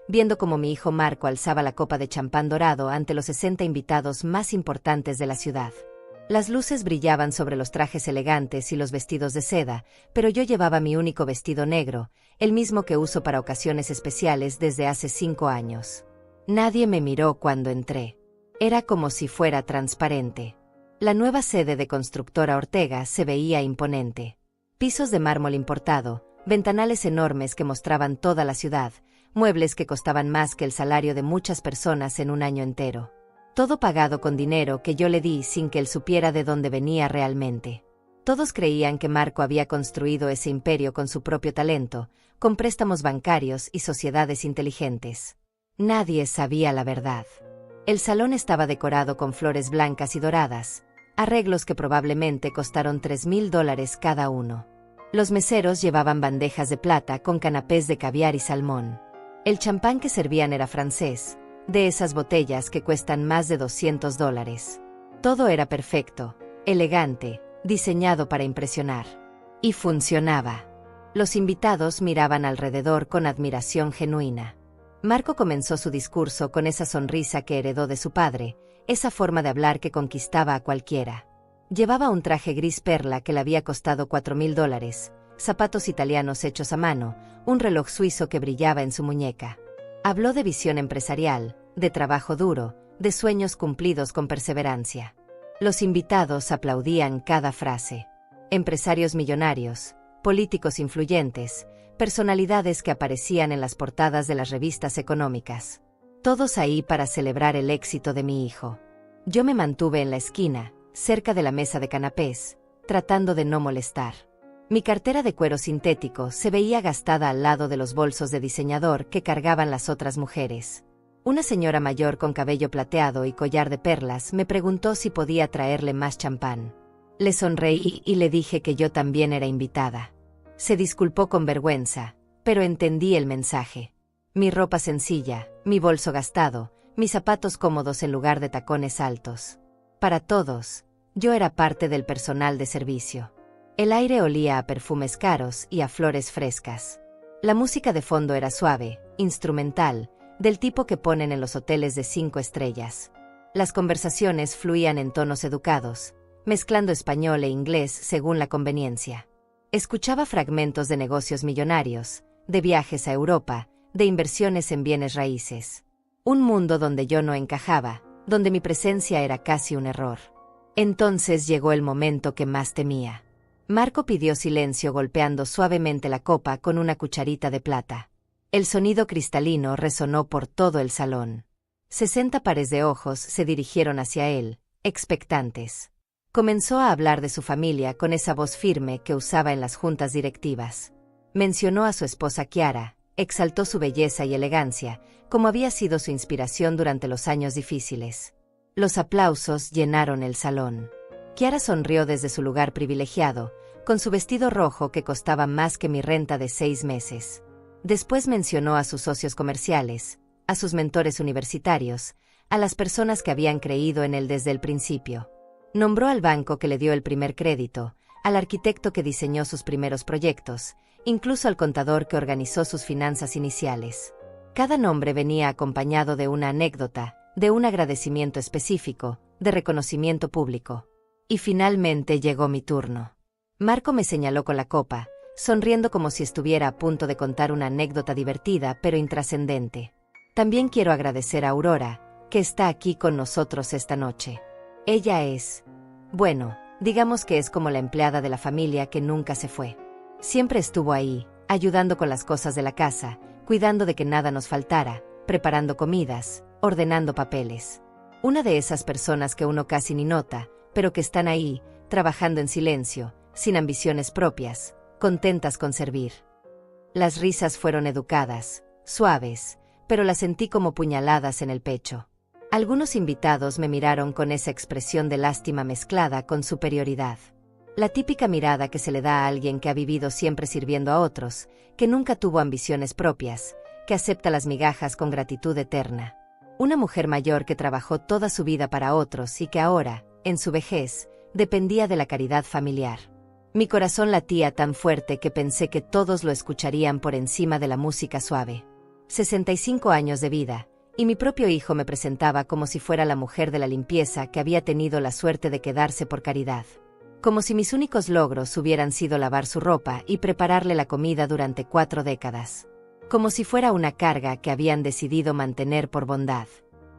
viendo cómo mi hijo Marco alzaba la copa de champán dorado ante los 60 invitados más importantes de la ciudad. Las luces brillaban sobre los trajes elegantes y los vestidos de seda, pero yo llevaba mi único vestido negro, el mismo que uso para ocasiones especiales desde hace 5 años. Nadie me miró cuando entré. Era como si fuera transparente. La nueva sede de Constructora Ortega se veía imponente. Pisos de mármol importado, ventanales enormes que mostraban toda la ciudad, muebles que costaban más que el salario de muchas personas en un año entero. Todo pagado con dinero que yo le di sin que él supiera de dónde venía realmente. Todos creían que Marco había construido ese imperio con su propio talento, con préstamos bancarios y sociedades inteligentes. Nadie sabía la verdad. El salón estaba decorado con flores blancas y doradas, arreglos que probablemente costaron $3,000 cada uno. Los meseros llevaban bandejas de plata con canapés de caviar y salmón. El champán que servían era francés, de esas botellas que cuestan más de $200. Todo era perfecto, elegante, diseñado para impresionar. Y funcionaba. Los invitados miraban alrededor con admiración genuina. Marco comenzó su discurso con esa sonrisa que heredó de su padre, esa forma de hablar que conquistaba a cualquiera. Llevaba un traje gris perla que le había costado $4,000, zapatos italianos hechos a mano, un reloj suizo que brillaba en su muñeca. Habló de visión empresarial, de trabajo duro, de sueños cumplidos con perseverancia. Los invitados aplaudían cada frase. Empresarios millonarios, políticos influyentes, personalidades que aparecían en las portadas de las revistas económicas. Todos ahí para celebrar el éxito de mi hijo. Yo me mantuve en la esquina, cerca de la mesa de canapés, tratando de no molestar. Mi cartera de cuero sintético se veía gastada al lado de los bolsos de diseñador que cargaban las otras mujeres. Una señora mayor con cabello plateado y collar de perlas me preguntó si podía traerle más champán. Le sonreí y le dije que yo también era invitada. Se disculpó con vergüenza, pero entendí el mensaje. Mi ropa sencilla, mi bolso gastado, mis zapatos cómodos en lugar de tacones altos. Para todos, yo era parte del personal de servicio. El aire olía a perfumes caros y a flores frescas. La música de fondo era suave, instrumental, del tipo que ponen en los hoteles de 5 estrellas. Las conversaciones fluían en tonos educados, mezclando español e inglés según la conveniencia. Escuchaba fragmentos de negocios millonarios, de viajes a Europa, de inversiones en bienes raíces. Un mundo donde yo no encajaba, donde mi presencia era casi un error. Entonces llegó el momento que más temía. Marco pidió silencio golpeando suavemente la copa con una cucharita de plata. El sonido cristalino resonó por todo el salón. 60 pares de ojos se dirigieron hacia él, expectantes. Comenzó a hablar de su familia con esa voz firme que usaba en las juntas directivas. Mencionó a su esposa Chiara, exaltó su belleza y elegancia, como había sido su inspiración durante los años difíciles. Los aplausos llenaron el salón. Chiara sonrió desde su lugar privilegiado, con su vestido rojo que costaba más que mi renta de 6 meses. Después mencionó a sus socios comerciales, a sus mentores universitarios, a las personas que habían creído en él desde el principio. Nombró al banco que le dio el primer crédito, al arquitecto que diseñó sus primeros proyectos, incluso al contador que organizó sus finanzas iniciales. Cada nombre venía acompañado de una anécdota, de un agradecimiento específico, de reconocimiento público. Y finalmente llegó mi turno. Marco me señaló con la copa, sonriendo como si estuviera a punto de contar una anécdota divertida pero intrascendente. También quiero agradecer a Aurora, que está aquí con nosotros esta noche. Ella es, bueno, digamos que es como la empleada de la familia que nunca se fue. Siempre estuvo ahí, ayudando con las cosas de la casa, cuidando de que nada nos faltara, preparando comidas, ordenando papeles. Una de esas personas que uno casi ni nota, pero que están ahí, trabajando en silencio, sin ambiciones propias, contentas con servir. Las risas fueron educadas, suaves, pero las sentí como puñaladas en el pecho. Algunos invitados me miraron con esa expresión de lástima mezclada con superioridad. La típica mirada que se le da a alguien que ha vivido siempre sirviendo a otros, que nunca tuvo ambiciones propias, que acepta las migajas con gratitud eterna. Una mujer mayor que trabajó toda su vida para otros y que ahora, en su vejez, dependía de la caridad familiar. Mi corazón latía tan fuerte que pensé que todos lo escucharían por encima de la música suave. 65 años de vida, y mi propio hijo me presentaba como si fuera la mujer de la limpieza que había tenido la suerte de quedarse por caridad. Como si mis únicos logros hubieran sido lavar su ropa y prepararle la comida durante 4 décadas. Como si fuera una carga que habían decidido mantener por bondad.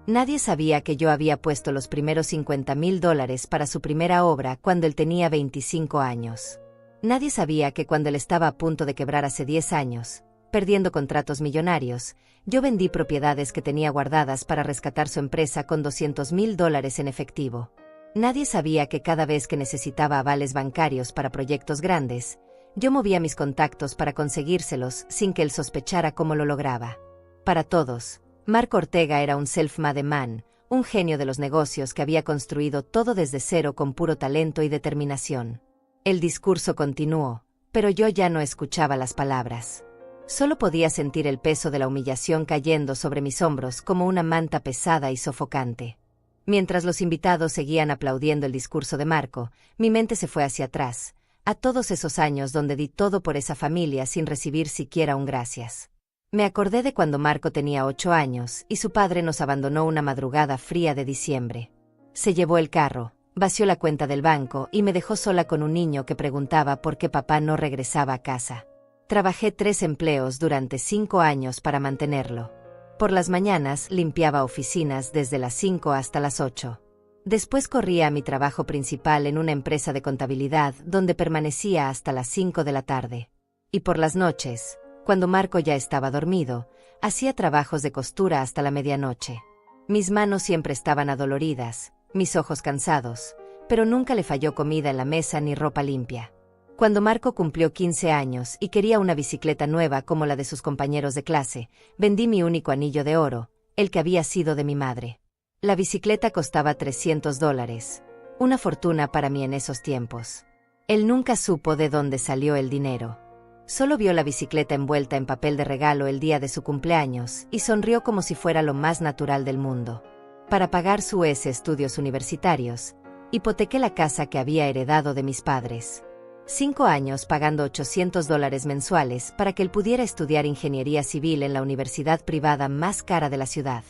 Nadie sabía que yo había puesto los primeros $50,000 para su primera obra cuando él tenía 25 años. Nadie sabía que cuando él estaba a punto de quebrar hace 10 años, perdiendo contratos millonarios, yo vendí propiedades que tenía guardadas para rescatar su empresa con $200,000 en efectivo. Nadie sabía que cada vez que necesitaba avales bancarios para proyectos grandes, yo movía mis contactos para conseguírselos sin que él sospechara cómo lo lograba. Para todos, Marco Ortega era un self-made man, un genio de los negocios que había construido todo desde cero con puro talento y determinación. El discurso continuó, pero yo ya no escuchaba las palabras. Solo podía sentir el peso de la humillación cayendo sobre mis hombros como una manta pesada y sofocante. Mientras los invitados seguían aplaudiendo el discurso de Marco, mi mente se fue hacia atrás, a todos esos años donde di todo por esa familia sin recibir siquiera un gracias. Me acordé de cuando Marco tenía 8 años y su padre nos abandonó una madrugada fría de diciembre. Se llevó el carro, vació la cuenta del banco y me dejó sola con un niño que preguntaba por qué papá no regresaba a casa. Trabajé 3 empleos durante 5 años para mantenerlo. Por las mañanas limpiaba oficinas desde las 5 hasta las 8. Después corría a mi trabajo principal en una empresa de contabilidad donde permanecía hasta las 5 de la tarde. Y por las noches, cuando Marco ya estaba dormido, hacía trabajos de costura hasta la medianoche. Mis manos siempre estaban adoloridas, mis ojos cansados, pero nunca le falló comida en la mesa ni ropa limpia. Cuando Marco cumplió 15 años y quería una bicicleta nueva como la de sus compañeros de clase, vendí mi único anillo de oro, el que había sido de mi madre. La bicicleta costaba $300, una fortuna para mí en esos tiempos. Él nunca supo de dónde salió el dinero. Solo vio la bicicleta envuelta en papel de regalo el día de su cumpleaños y sonrió como si fuera lo más natural del mundo. Para pagar sus estudios universitarios, hipotequé la casa que había heredado de mis padres. 5 años pagando $800 mensuales para que él pudiera estudiar ingeniería civil en la universidad privada más cara de la ciudad.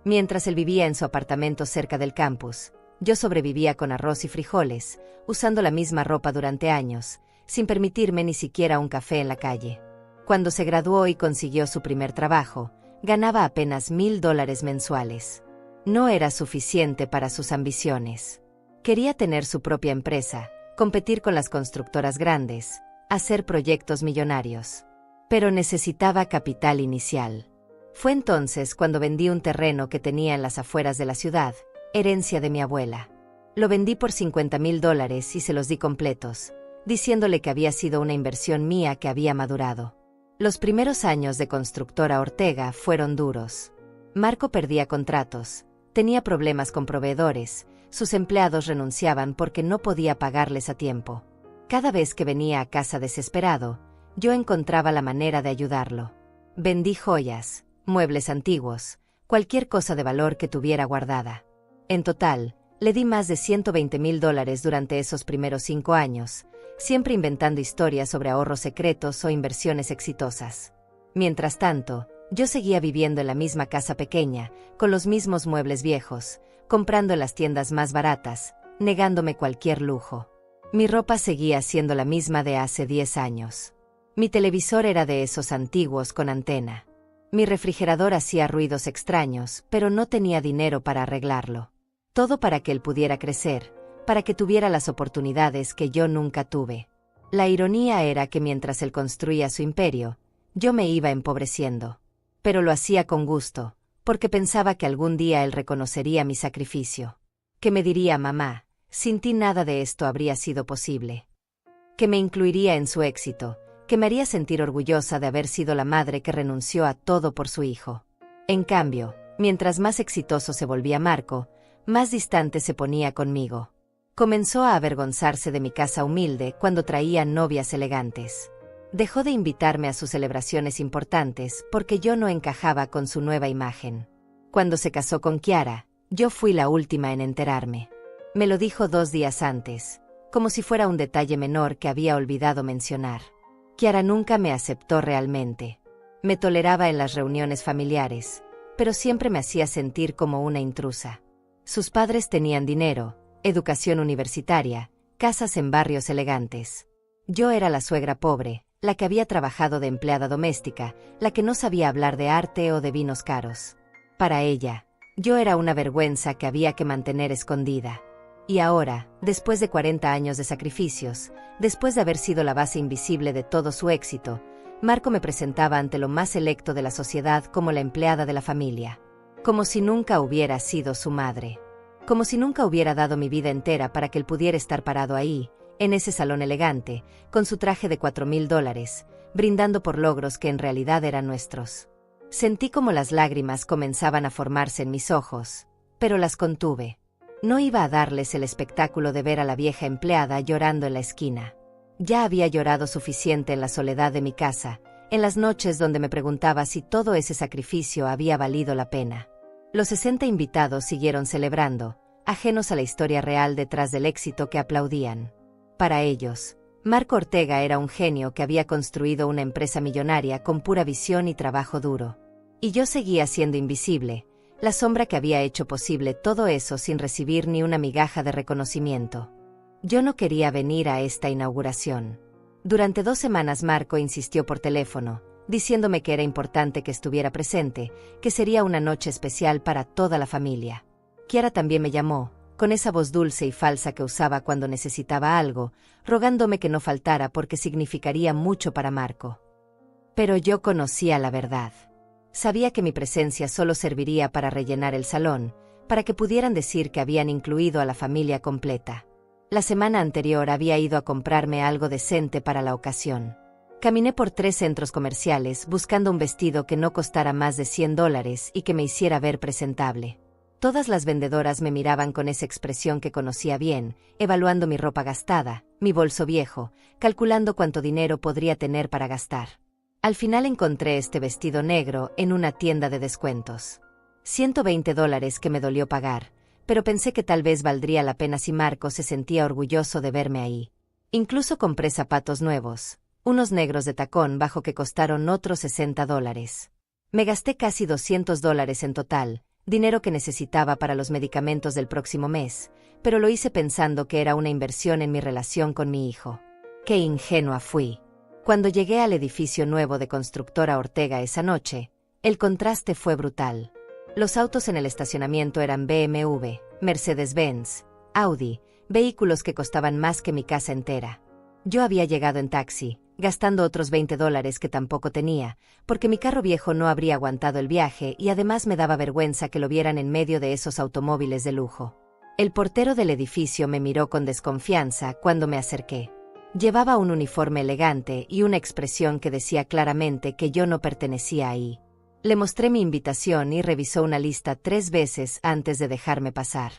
Mientras él vivía en su apartamento cerca del campus, yo sobrevivía con arroz y frijoles, usando la misma ropa durante años, sin permitirme ni siquiera un café en la calle. Cuando se graduó y consiguió su primer trabajo, ganaba apenas $1,000 mensuales. No era suficiente para sus ambiciones. Quería tener su propia empresa, competir con las constructoras grandes, hacer proyectos millonarios. Pero necesitaba capital inicial. Fue entonces cuando vendí un terreno que tenía en las afueras de la ciudad, herencia de mi abuela. Lo vendí por $50,000 y se los di completos, diciéndole que había sido una inversión mía que había madurado. Los primeros años de Constructora Ortega fueron duros. Marco perdía contratos, tenía problemas con proveedores, sus empleados renunciaban porque no podía pagarles a tiempo. Cada vez que venía a casa desesperado, yo encontraba la manera de ayudarlo. Vendí joyas, muebles antiguos, cualquier cosa de valor que tuviera guardada. En total, le di más de $120,000 durante esos primeros 5 años, siempre inventando historias sobre ahorros secretos o inversiones exitosas. Mientras tanto, yo seguía viviendo en la misma casa pequeña, con los mismos muebles viejos, comprando en las tiendas más baratas, negándome cualquier lujo. Mi ropa seguía siendo la misma de hace 10 años. Mi televisor era de esos antiguos con antena. Mi refrigerador hacía ruidos extraños, pero no tenía dinero para arreglarlo. Todo para que él pudiera crecer, para que tuviera las oportunidades que yo nunca tuve. La ironía era que mientras él construía su imperio, yo me iba empobreciendo. Pero lo hacía con gusto, porque pensaba que algún día él reconocería mi sacrificio. Que me diría: mamá, sin ti nada de esto habría sido posible. Que me incluiría en su éxito, que me haría sentir orgullosa de haber sido la madre que renunció a todo por su hijo. En cambio, mientras más exitoso se volvía Marco, más distante se ponía conmigo. Comenzó a avergonzarse de mi casa humilde cuando traía novias elegantes. Dejó de invitarme a sus celebraciones importantes porque yo no encajaba con su nueva imagen. Cuando se casó con Kiara, yo fui la última en enterarme. Me lo dijo 2 días antes, como si fuera un detalle menor que había olvidado mencionar. Kiara nunca me aceptó realmente. Me toleraba en las reuniones familiares, pero siempre me hacía sentir como una intrusa. Sus padres tenían dinero, educación universitaria, casas en barrios elegantes. Yo era la suegra pobre, la que había trabajado de empleada doméstica, la que no sabía hablar de arte o de vinos caros. Para ella, yo era una vergüenza que había que mantener escondida. Y ahora, después de 40 años de sacrificios, después de haber sido la base invisible de todo su éxito, Marco me presentaba ante lo más selecto de la sociedad como la empleada de la familia. Como si nunca hubiera sido su madre. Como si nunca hubiera dado mi vida entera para que él pudiera estar parado ahí, en ese salón elegante, con su traje de $4,000, brindando por logros que en realidad eran nuestros. Sentí como las lágrimas comenzaban a formarse en mis ojos, pero las contuve. No iba a darles el espectáculo de ver a la vieja empleada llorando en la esquina. Ya había llorado suficiente en la soledad de mi casa, en las noches donde me preguntaba si todo ese sacrificio había valido la pena. Los 60 invitados siguieron celebrando, ajenos a la historia real detrás del éxito que aplaudían. Para ellos, Marco Ortega era un genio que había construido una empresa millonaria con pura visión y trabajo duro. Y yo seguía siendo invisible, la sombra que había hecho posible todo eso sin recibir ni una migaja de reconocimiento. Yo no quería venir a esta inauguración. Durante 2 semanas Marco insistió por teléfono, diciéndome que era importante que estuviera presente, que sería una noche especial para toda la familia. Kiara también me llamó, con esa voz dulce y falsa que usaba cuando necesitaba algo, rogándome que no faltara porque significaría mucho para Marco. Pero yo conocía la verdad. Sabía que mi presencia solo serviría para rellenar el salón, para que pudieran decir que habían incluido a la familia completa. La semana anterior había ido a comprarme algo decente para la ocasión. Caminé por 3 centros comerciales buscando un vestido que no costara más de $100 y que me hiciera ver presentable. Todas las vendedoras me miraban con esa expresión que conocía bien, evaluando mi ropa gastada, mi bolso viejo, calculando cuánto dinero podría tener para gastar. Al final encontré este vestido negro en una tienda de descuentos. $120 que me dolió pagar, pero pensé que tal vez valdría la pena si Marco se sentía orgulloso de verme ahí. Incluso compré zapatos nuevos, unos negros de tacón bajo que costaron otros $60. Me gasté casi $200 en total, dinero que necesitaba para los medicamentos del próximo mes, pero lo hice pensando que era una inversión en mi relación con mi hijo. ¡Qué ingenua fui! Cuando llegué al edificio nuevo de Constructora Ortega esa noche, el contraste fue brutal. Los autos en el estacionamiento eran BMW, Mercedes-Benz, Audi, vehículos que costaban más que mi casa entera. Yo había llegado en taxi, gastando otros $20 que tampoco tenía, porque mi carro viejo no habría aguantado el viaje y además me daba vergüenza que lo vieran en medio de esos automóviles de lujo. El portero del edificio me miró con desconfianza cuando me acerqué. Llevaba un uniforme elegante y una expresión que decía claramente que yo no pertenecía ahí. Le mostré mi invitación y revisó una lista 3 veces antes de dejarme pasar.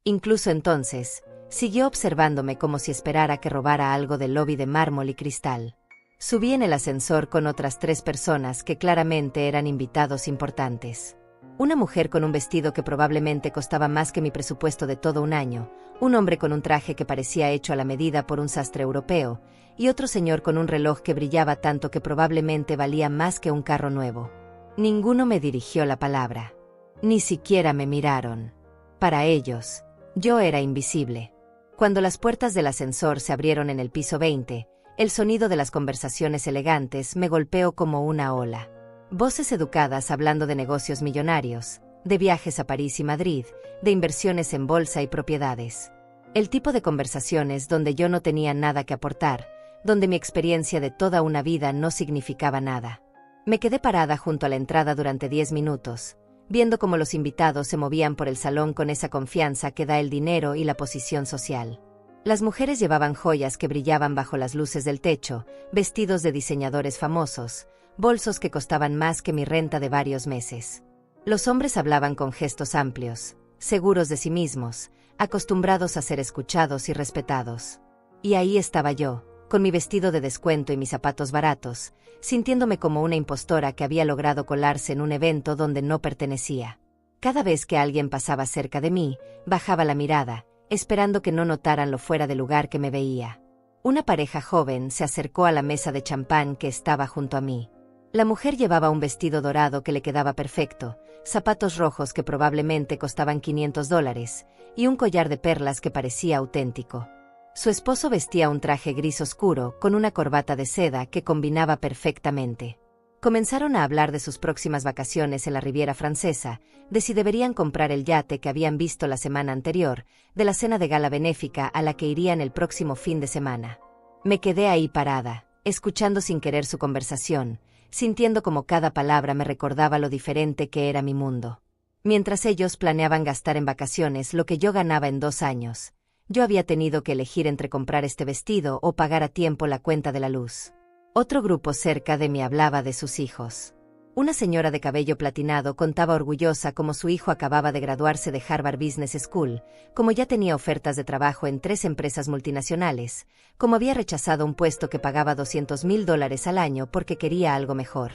Incluso entonces, siguió observándome como si esperara que robara algo del lobby de mármol y cristal. Subí en el ascensor con otras 3 personas que claramente eran invitados importantes. Una mujer con un vestido que probablemente costaba más que mi presupuesto de todo un año, un hombre con un traje que parecía hecho a la medida por un sastre europeo, y otro señor con un reloj que brillaba tanto que probablemente valía más que un carro nuevo. Ninguno me dirigió la palabra. Ni siquiera me miraron. Para ellos, yo era invisible. Cuando las puertas del ascensor se abrieron en el piso 20, el sonido de las conversaciones elegantes me golpeó como una ola. Voces educadas hablando de negocios millonarios, de viajes a París y Madrid, de inversiones en bolsa y propiedades. El tipo de conversaciones donde yo no tenía nada que aportar, donde mi experiencia de toda una vida no significaba nada. Me quedé parada junto a la entrada durante 10 minutos, viendo cómo los invitados se movían por el salón con esa confianza que da el dinero y la posición social. Las mujeres llevaban joyas que brillaban bajo las luces del techo, vestidos de diseñadores famosos, bolsos que costaban más que mi renta de varios meses. Los hombres hablaban con gestos amplios, seguros de sí mismos, acostumbrados a ser escuchados y respetados. Y ahí estaba yo, con mi vestido de descuento y mis zapatos baratos, sintiéndome como una impostora que había logrado colarse en un evento donde no pertenecía. Cada vez que alguien pasaba cerca de mí, bajaba la mirada, esperando que no notaran lo fuera de lugar que me veía. Una pareja joven se acercó a la mesa de champán que estaba junto a mí. La mujer llevaba un vestido dorado que le quedaba perfecto, zapatos rojos que probablemente costaban $500 y un collar de perlas que parecía auténtico. Su esposo vestía un traje gris oscuro con una corbata de seda que combinaba perfectamente. Comenzaron a hablar de sus próximas vacaciones en la Riviera Francesa, de si deberían comprar el yate que habían visto la semana anterior, de la cena de gala benéfica a la que irían el próximo fin de semana. Me quedé ahí parada, escuchando sin querer su conversación, sintiendo como cada palabra me recordaba lo diferente que era mi mundo. Mientras ellos planeaban gastar en vacaciones lo que yo ganaba en 2 años, yo había tenido que elegir entre comprar este vestido o pagar a tiempo la cuenta de la luz. Otro grupo cerca de mí hablaba de sus hijos. Una señora de cabello platinado contaba orgullosa cómo su hijo acababa de graduarse de Harvard Business School, cómo ya tenía ofertas de trabajo en 3 empresas multinacionales, cómo había rechazado un puesto que pagaba $200,000 al año porque quería algo mejor.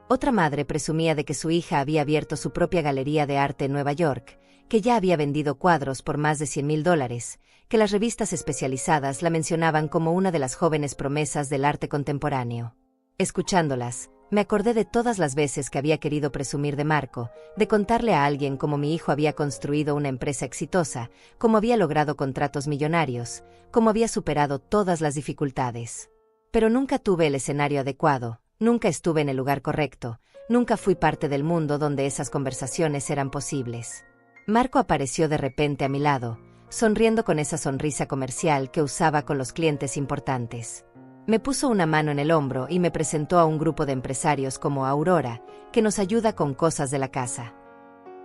Otra madre presumía de que su hija había abierto su propia galería de arte en Nueva York, que ya había vendido cuadros por más de $100,000, que las revistas especializadas la mencionaban como una de las jóvenes promesas del arte contemporáneo. Escuchándolas, me acordé de todas las veces que había querido presumir de Marco, de contarle a alguien cómo mi hijo había construido una empresa exitosa, cómo había logrado contratos millonarios, cómo había superado todas las dificultades. Pero nunca tuve el escenario adecuado, nunca estuve en el lugar correcto, nunca fui parte del mundo donde esas conversaciones eran posibles. Marco apareció de repente a mi lado, sonriendo con esa sonrisa comercial que usaba con los clientes importantes. Me puso una mano en el hombro y me presentó a un grupo de empresarios como Aurora, que nos ayuda con cosas de la casa.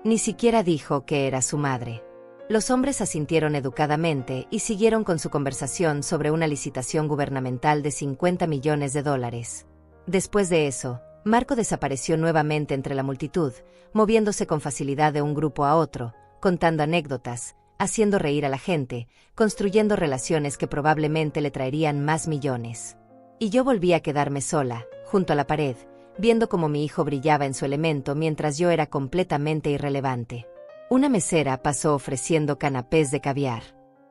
Ni siquiera dijo que era su madre. Los hombres asintieron educadamente y siguieron con su conversación sobre una licitación gubernamental de $50 millones. Después de eso, Marco desapareció nuevamente entre la multitud, moviéndose con facilidad de un grupo a otro, contando anécdotas, haciendo reír a la gente, construyendo relaciones que probablemente le traerían más millones. Y yo volví a quedarme sola, junto a la pared, viendo cómo mi hijo brillaba en su elemento mientras yo era completamente irrelevante. Una mesera pasó ofreciendo canapés de caviar.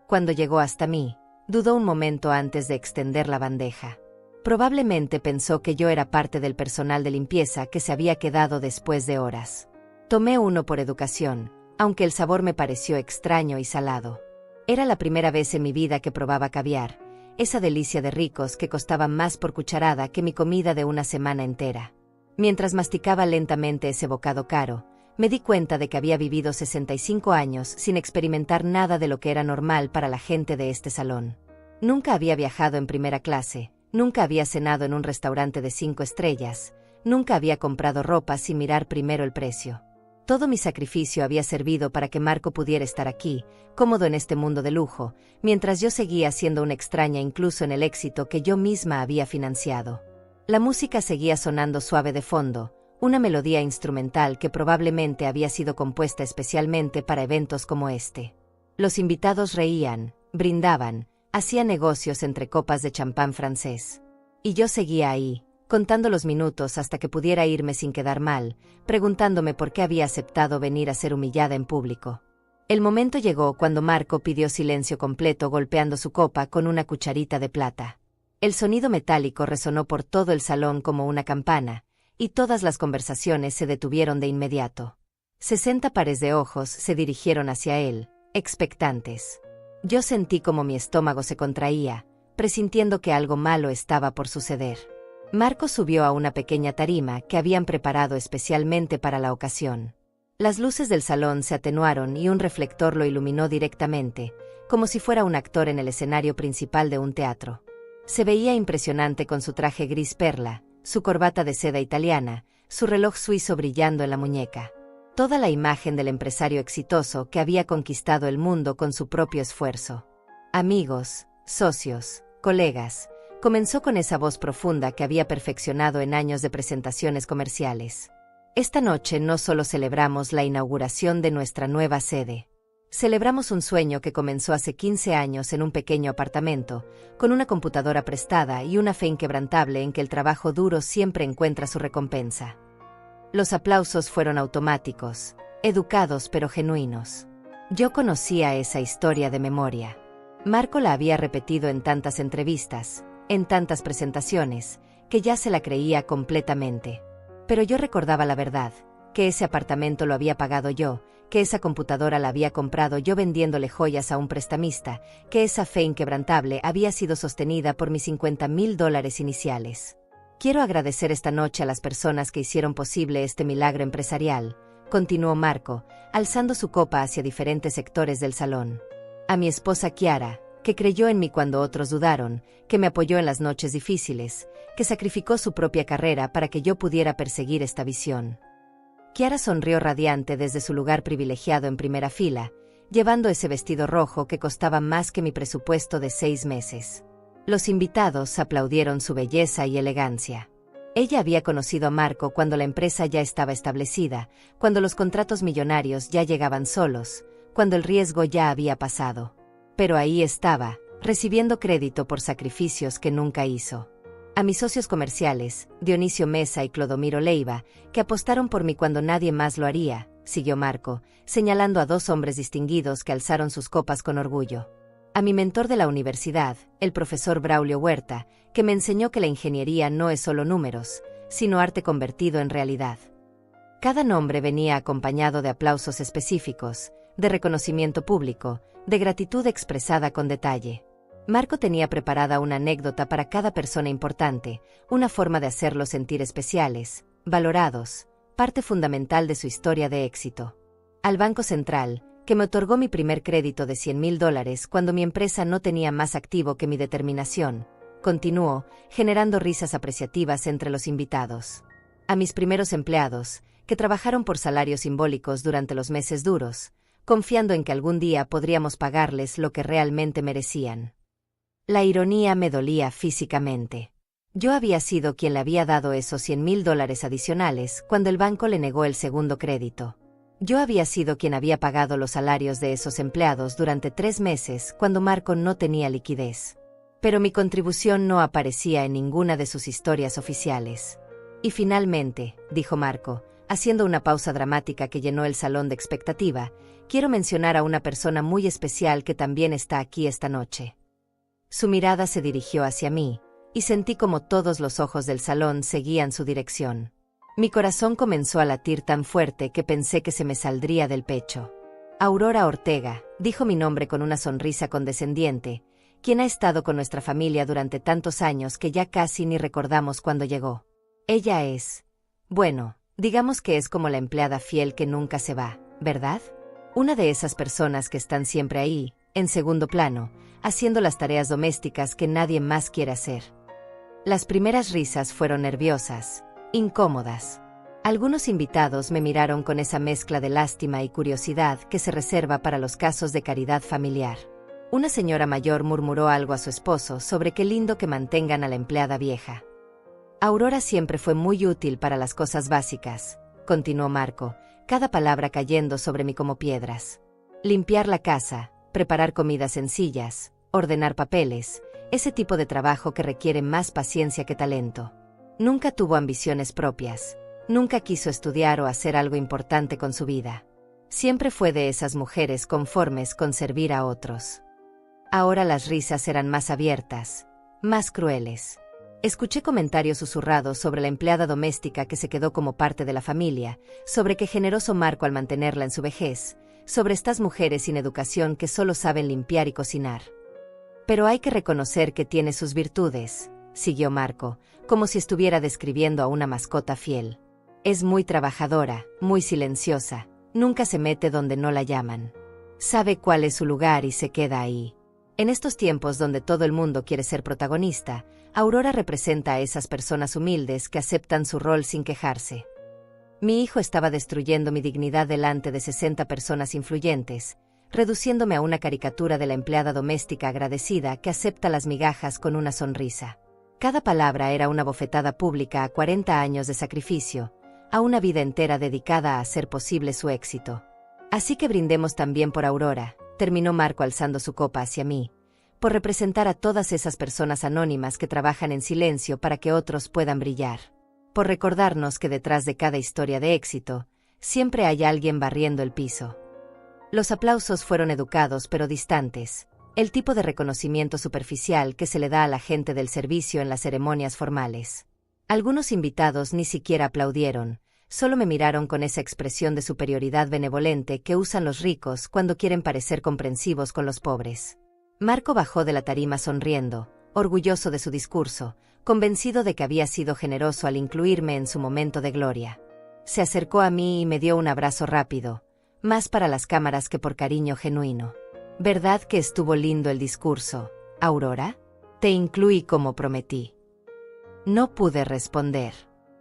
Cuando llegó hasta mí, dudó un momento antes de extender la bandeja. Probablemente pensó que yo era parte del personal de limpieza que se había quedado después de horas. Tomé uno por educación, aunque el sabor me pareció extraño y salado. Era la primera vez en mi vida que probaba caviar, esa delicia de ricos que costaba más por cucharada que mi comida de una semana entera. Mientras masticaba lentamente ese bocado caro, me di cuenta de que había vivido 65 años sin experimentar nada de lo que era normal para la gente de este salón. Nunca había viajado en primera clase, nunca había cenado en un restaurante de 5 estrellas, nunca había comprado ropa sin mirar primero el precio. Todo mi sacrificio había servido para que Marco pudiera estar aquí, cómodo en este mundo de lujo, mientras yo seguía siendo una extraña incluso en el éxito que yo misma había financiado. La música seguía sonando suave de fondo, una melodía instrumental que probablemente había sido compuesta especialmente para eventos como este. Los invitados reían, brindaban, hacían negocios entre copas de champán francés. Y yo seguía ahí, contando los minutos hasta que pudiera irme sin quedar mal, preguntándome por qué había aceptado venir a ser humillada en público. El momento llegó cuando Marco pidió silencio completo golpeando su copa con una cucharita de plata. El sonido metálico resonó por todo el salón como una campana, y todas las conversaciones se detuvieron de inmediato. 60 pares de ojos se dirigieron hacia él, expectantes. Yo sentí como mi estómago se contraía, presintiendo que algo malo estaba por suceder. Marco subió a una pequeña tarima que habían preparado especialmente para la ocasión. Las luces del salón se atenuaron y un reflector lo iluminó directamente, como si fuera un actor en el escenario principal de un teatro. Se veía impresionante con su traje gris perla, su corbata de seda italiana, su reloj suizo brillando en la muñeca. Toda la imagen del empresario exitoso que había conquistado el mundo con su propio esfuerzo. Amigos, socios, colegas, comenzó con esa voz profunda que había perfeccionado en años de presentaciones comerciales. Esta noche no solo celebramos la inauguración de nuestra nueva sede. Celebramos un sueño que comenzó hace 15 años en un pequeño apartamento, con una computadora prestada y una fe inquebrantable en que el trabajo duro siempre encuentra su recompensa. Los aplausos fueron automáticos, educados pero genuinos. Yo conocía esa historia de memoria. Marco la había repetido en tantas entrevistas, en tantas presentaciones, que ya se la creía completamente. Pero yo recordaba la verdad, que ese apartamento lo había pagado yo, que esa computadora la había comprado yo vendiéndole joyas a un prestamista, que esa fe inquebrantable había sido sostenida por mis $50,000 iniciales. Quiero agradecer esta noche a las personas que hicieron posible este milagro empresarial, continuó Marco, alzando su copa hacia diferentes sectores del salón. A mi esposa Chiara, que creyó en mí cuando otros dudaron, que me apoyó en las noches difíciles, que sacrificó su propia carrera para que yo pudiera perseguir esta visión. Chiara sonrió radiante desde su lugar privilegiado en primera fila, llevando ese vestido rojo que costaba más que mi presupuesto de 6 meses. Los invitados aplaudieron su belleza y elegancia. Ella había conocido a Marco cuando la empresa ya estaba establecida, cuando los contratos millonarios ya llegaban solos, cuando el riesgo ya había pasado. Pero ahí estaba, recibiendo crédito por sacrificios que nunca hizo. A mis socios comerciales, Dionisio Mesa y Clodomiro Leiva, que apostaron por mí cuando nadie más lo haría, siguió Marco, señalando a 2 hombres distinguidos que alzaron sus copas con orgullo. A mi mentor de la universidad, el profesor Braulio Huerta, que me enseñó que la ingeniería no es solo números, sino arte convertido en realidad. Cada nombre venía acompañado de aplausos específicos, de reconocimiento público, de gratitud expresada con detalle. Marco tenía preparada una anécdota para cada persona importante, una forma de hacerlos sentir especiales, valorados, parte fundamental de su historia de éxito. Al Banco Central, que me otorgó mi primer crédito de $100,000 cuando mi empresa no tenía más activo que mi determinación, continuó, generando risas apreciativas entre los invitados. A mis primeros empleados, que trabajaron por salarios simbólicos durante los meses duros, confiando en que algún día podríamos pagarles lo que realmente merecían. La ironía me dolía físicamente. Yo había sido quien le había dado esos $100,000 adicionales cuando el banco le negó el segundo crédito. Yo había sido quien había pagado los salarios de esos empleados durante 3 meses cuando Marco no tenía liquidez. Pero mi contribución no aparecía en ninguna de sus historias oficiales. Y finalmente, dijo Marco, haciendo una pausa dramática que llenó el salón de expectativa, quiero mencionar a una persona muy especial que también está aquí esta noche. Su mirada se dirigió hacia mí, y sentí como todos los ojos del salón seguían su dirección. Mi corazón comenzó a latir tan fuerte que pensé que se me saldría del pecho. Aurora Ortega, dijo mi nombre con una sonrisa condescendiente, quien ha estado con nuestra familia durante tantos años que ya casi ni recordamos cuándo llegó. Ella es, bueno, digamos que es como la empleada fiel que nunca se va, ¿verdad? Una de esas personas que están siempre ahí, en segundo plano, haciendo las tareas domésticas que nadie más quiere hacer. Las primeras risas fueron nerviosas, incómodas. Algunos invitados me miraron con esa mezcla de lástima y curiosidad que se reserva para los casos de caridad familiar. Una señora mayor murmuró algo a su esposo sobre qué lindo que mantengan a la empleada vieja. Aurora siempre fue muy útil para las cosas básicas, continuó Marco, cada palabra cayendo sobre mí como piedras. Limpiar la casa, preparar comidas sencillas, ordenar papeles, ese tipo de trabajo que requiere más paciencia que talento. Nunca tuvo ambiciones propias, nunca quiso estudiar o hacer algo importante con su vida. Siempre fue de esas mujeres conformes con servir a otros. Ahora las risas eran más abiertas, más crueles. Escuché comentarios susurrados sobre la empleada doméstica que se quedó como parte de la familia, sobre qué generoso Marco al mantenerla en su vejez, sobre estas mujeres sin educación que solo saben limpiar y cocinar. Pero hay que reconocer que tiene sus virtudes, siguió Marco, como si estuviera describiendo a una mascota fiel. Es muy trabajadora, muy silenciosa, nunca se mete donde no la llaman. Sabe cuál es su lugar y se queda ahí. En estos tiempos donde todo el mundo quiere ser protagonista, Aurora representa a esas personas humildes que aceptan su rol sin quejarse. Mi hijo estaba destruyendo mi dignidad delante de 60 personas influyentes, reduciéndome a una caricatura de la empleada doméstica agradecida que acepta las migajas con una sonrisa. Cada palabra era una bofetada pública a 40 años de sacrificio, a una vida entera dedicada a hacer posible su éxito. Así que brindemos también por Aurora, terminó Marco alzando su copa hacia mí, por representar a todas esas personas anónimas que trabajan en silencio para que otros puedan brillar. Por recordarnos que detrás de cada historia de éxito, siempre hay alguien barriendo el piso. Los aplausos fueron educados pero distantes, el tipo de reconocimiento superficial que se le da a la gente del servicio en las ceremonias formales. Algunos invitados ni siquiera aplaudieron, solo me miraron con esa expresión de superioridad benevolente que usan los ricos cuando quieren parecer comprensivos con los pobres. Marco bajó de la tarima sonriendo, orgulloso de su discurso, convencido de que había sido generoso al incluirme en su momento de gloria. Se acercó a mí y me dio un abrazo rápido, más para las cámaras que por cariño genuino. ¿Verdad que estuvo lindo el discurso, Aurora? Te incluí como prometí. No pude responder.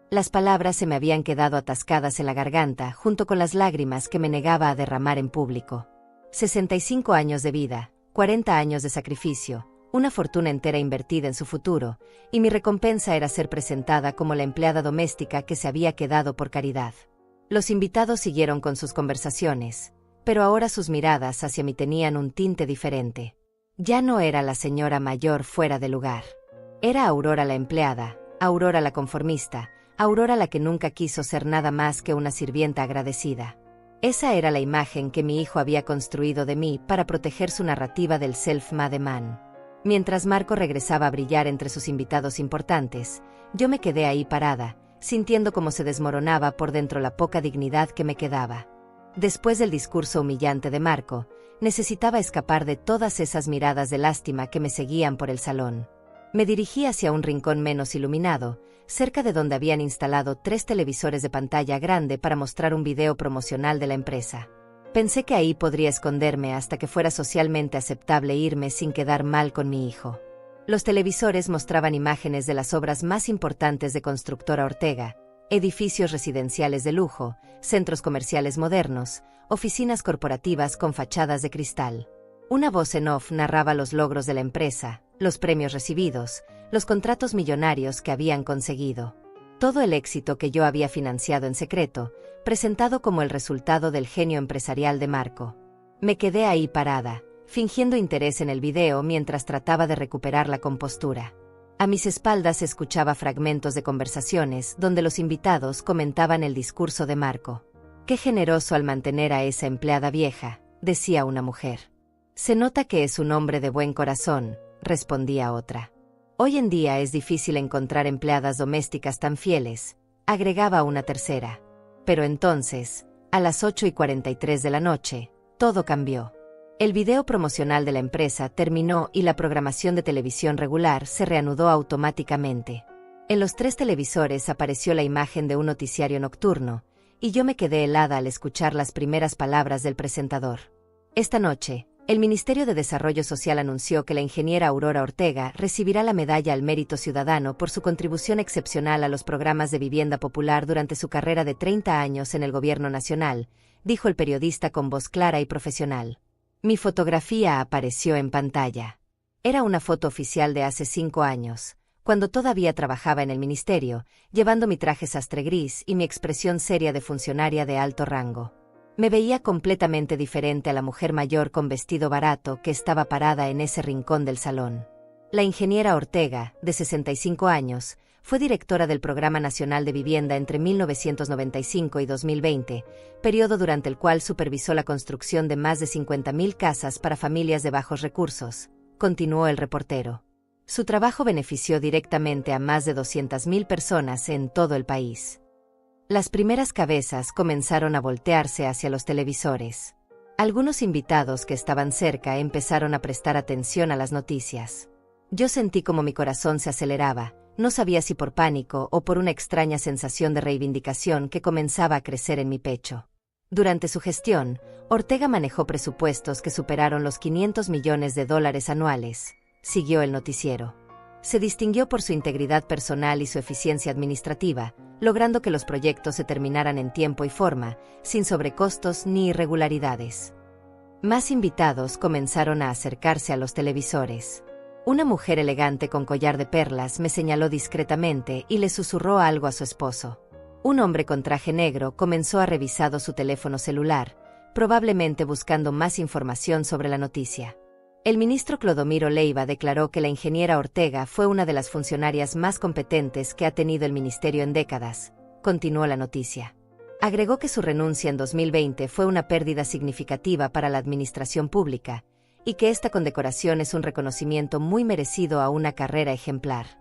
Las palabras se me habían quedado atascadas en la garganta junto con las lágrimas que me negaba a derramar en público. 65 años de vida, 40 años de sacrificio, una fortuna entera invertida en su futuro, y mi recompensa era ser presentada como la empleada doméstica que se había quedado por caridad. Los invitados siguieron con sus conversaciones, pero ahora sus miradas hacia mí tenían un tinte diferente. Ya no era la señora mayor fuera de lugar. Era Aurora la empleada, Aurora la conformista, Aurora la que nunca quiso ser nada más que una sirvienta agradecida. Esa era la imagen que mi hijo había construido de mí para proteger su narrativa del self-made man. Mientras Marco regresaba a brillar entre sus invitados importantes, yo me quedé ahí parada, sintiendo cómo se desmoronaba por dentro la poca dignidad que me quedaba. Después del discurso humillante de Marco, necesitaba escapar de todas esas miradas de lástima que me seguían por el salón. Me dirigí hacia un rincón menos iluminado, cerca de donde habían instalado 3 televisores de pantalla grande para mostrar un video promocional de la empresa. Pensé que ahí podría esconderme hasta que fuera socialmente aceptable irme sin quedar mal con mi hijo. Los televisores mostraban imágenes de las obras más importantes de Constructora Ortega, edificios residenciales de lujo, centros comerciales modernos, oficinas corporativas con fachadas de cristal. Una voz en off narraba los logros de la empresa, los premios recibidos, los contratos millonarios que habían conseguido. Todo el éxito que yo había financiado en secreto, presentado como el resultado del genio empresarial de Marco. Me quedé ahí parada, fingiendo interés en el video mientras trataba de recuperar la compostura. A mis espaldas escuchaba fragmentos de conversaciones donde los invitados comentaban el discurso de Marco. «Qué generoso al mantener a esa empleada vieja», decía una mujer. «Se nota que es un hombre de buen corazón», respondía otra. «Hoy en día es difícil encontrar empleadas domésticas tan fieles», agregaba una tercera. Pero entonces, a las 8:43 de la noche, todo cambió. El video promocional de la empresa terminó y la programación de televisión regular se reanudó automáticamente. En los 3 televisores apareció la imagen de un noticiario nocturno, y yo me quedé helada al escuchar las primeras palabras del presentador. Esta noche, el Ministerio de Desarrollo Social anunció que la ingeniera Aurora Ortega recibirá la Medalla al Mérito Ciudadano por su contribución excepcional a los programas de vivienda popular durante su carrera de 30 años en el Gobierno Nacional, dijo el periodista con voz clara y profesional. Mi fotografía apareció en pantalla. Era una foto oficial de hace 5 años, cuando todavía trabajaba en el ministerio, llevando mi traje sastre gris y mi expresión seria de funcionaria de alto rango. Me veía completamente diferente a la mujer mayor con vestido barato que estaba parada en ese rincón del salón. La ingeniera Ortega, de 65 años, fue directora del Programa Nacional de Vivienda entre 1995 y 2020, periodo durante el cual supervisó la construcción de más de 50.000 casas para familias de bajos recursos, continuó el reportero. Su trabajo benefició directamente a más de 200.000 personas en todo el país. Las primeras cabezas comenzaron a voltearse hacia los televisores. Algunos invitados que estaban cerca empezaron a prestar atención a las noticias. Yo sentí como mi corazón se aceleraba, no sabía si por pánico o por una extraña sensación de reivindicación que comenzaba a crecer en mi pecho. Durante su gestión, Ortega manejó presupuestos que superaron los $500 millones anuales, siguió el noticiero. Se distinguió por su integridad personal y su eficiencia administrativa, logrando que los proyectos se terminaran en tiempo y forma, sin sobrecostos ni irregularidades. Más invitados comenzaron a acercarse a los televisores. Una mujer elegante con collar de perlas me señaló discretamente y le susurró algo a su esposo. Un hombre con traje negro comenzó a revisar su teléfono celular, probablemente buscando más información sobre la noticia. El ministro Clodomiro Leiva declaró que la ingeniera Ortega fue una de las funcionarias más competentes que ha tenido el ministerio en décadas, continuó la noticia. Agregó que su renuncia en 2020 fue una pérdida significativa para la administración pública, y que esta condecoración es un reconocimiento muy merecido a una carrera ejemplar.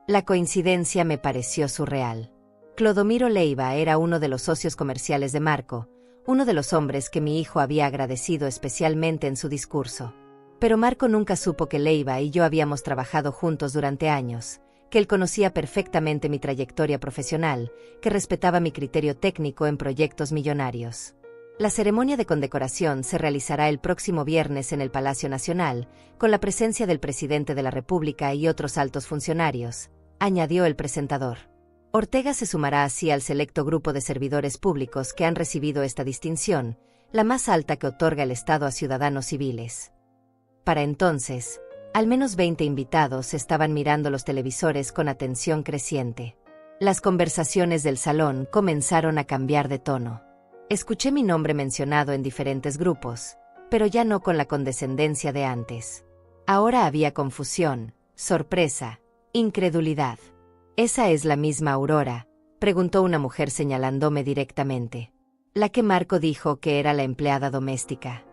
La coincidencia me pareció surreal. Clodomiro Leiva era uno de los socios comerciales de Marco, uno de los hombres que mi hijo había agradecido especialmente en su discurso. Pero Marco nunca supo que Leiva y yo habíamos trabajado juntos durante años, que él conocía perfectamente mi trayectoria profesional, que respetaba mi criterio técnico en proyectos millonarios. La ceremonia de condecoración se realizará el próximo viernes en el Palacio Nacional, con la presencia del presidente de la República y otros altos funcionarios, añadió el presentador. Ortega se sumará así al selecto grupo de servidores públicos que han recibido esta distinción, la más alta que otorga el Estado a ciudadanos civiles. Para entonces, al menos 20 invitados estaban mirando los televisores con atención creciente. Las conversaciones del salón comenzaron a cambiar de tono. Escuché mi nombre mencionado en diferentes grupos, pero ya no con la condescendencia de antes. Ahora había confusión, sorpresa, incredulidad. ¿Esa es la misma Aurora?, preguntó una mujer señalándome directamente. La que Marco dijo que era la empleada doméstica.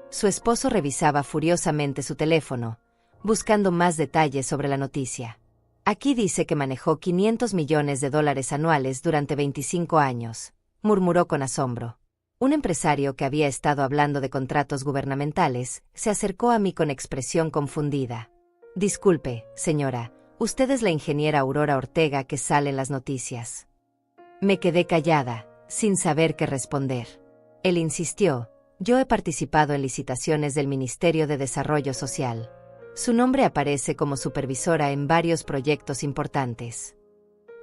Su esposo revisaba furiosamente su teléfono, buscando más detalles sobre la noticia. Aquí dice que manejó $500 millones anuales durante 25 años, murmuró con asombro. Un empresario que había estado hablando de contratos gubernamentales se acercó a mí con expresión confundida. Disculpe, señora, usted es la ingeniera Aurora Ortega que sale en las noticias. Me quedé callada, sin saber qué responder. Él insistió, yo he participado en licitaciones del Ministerio de Desarrollo Social. Su nombre aparece como supervisora en varios proyectos importantes.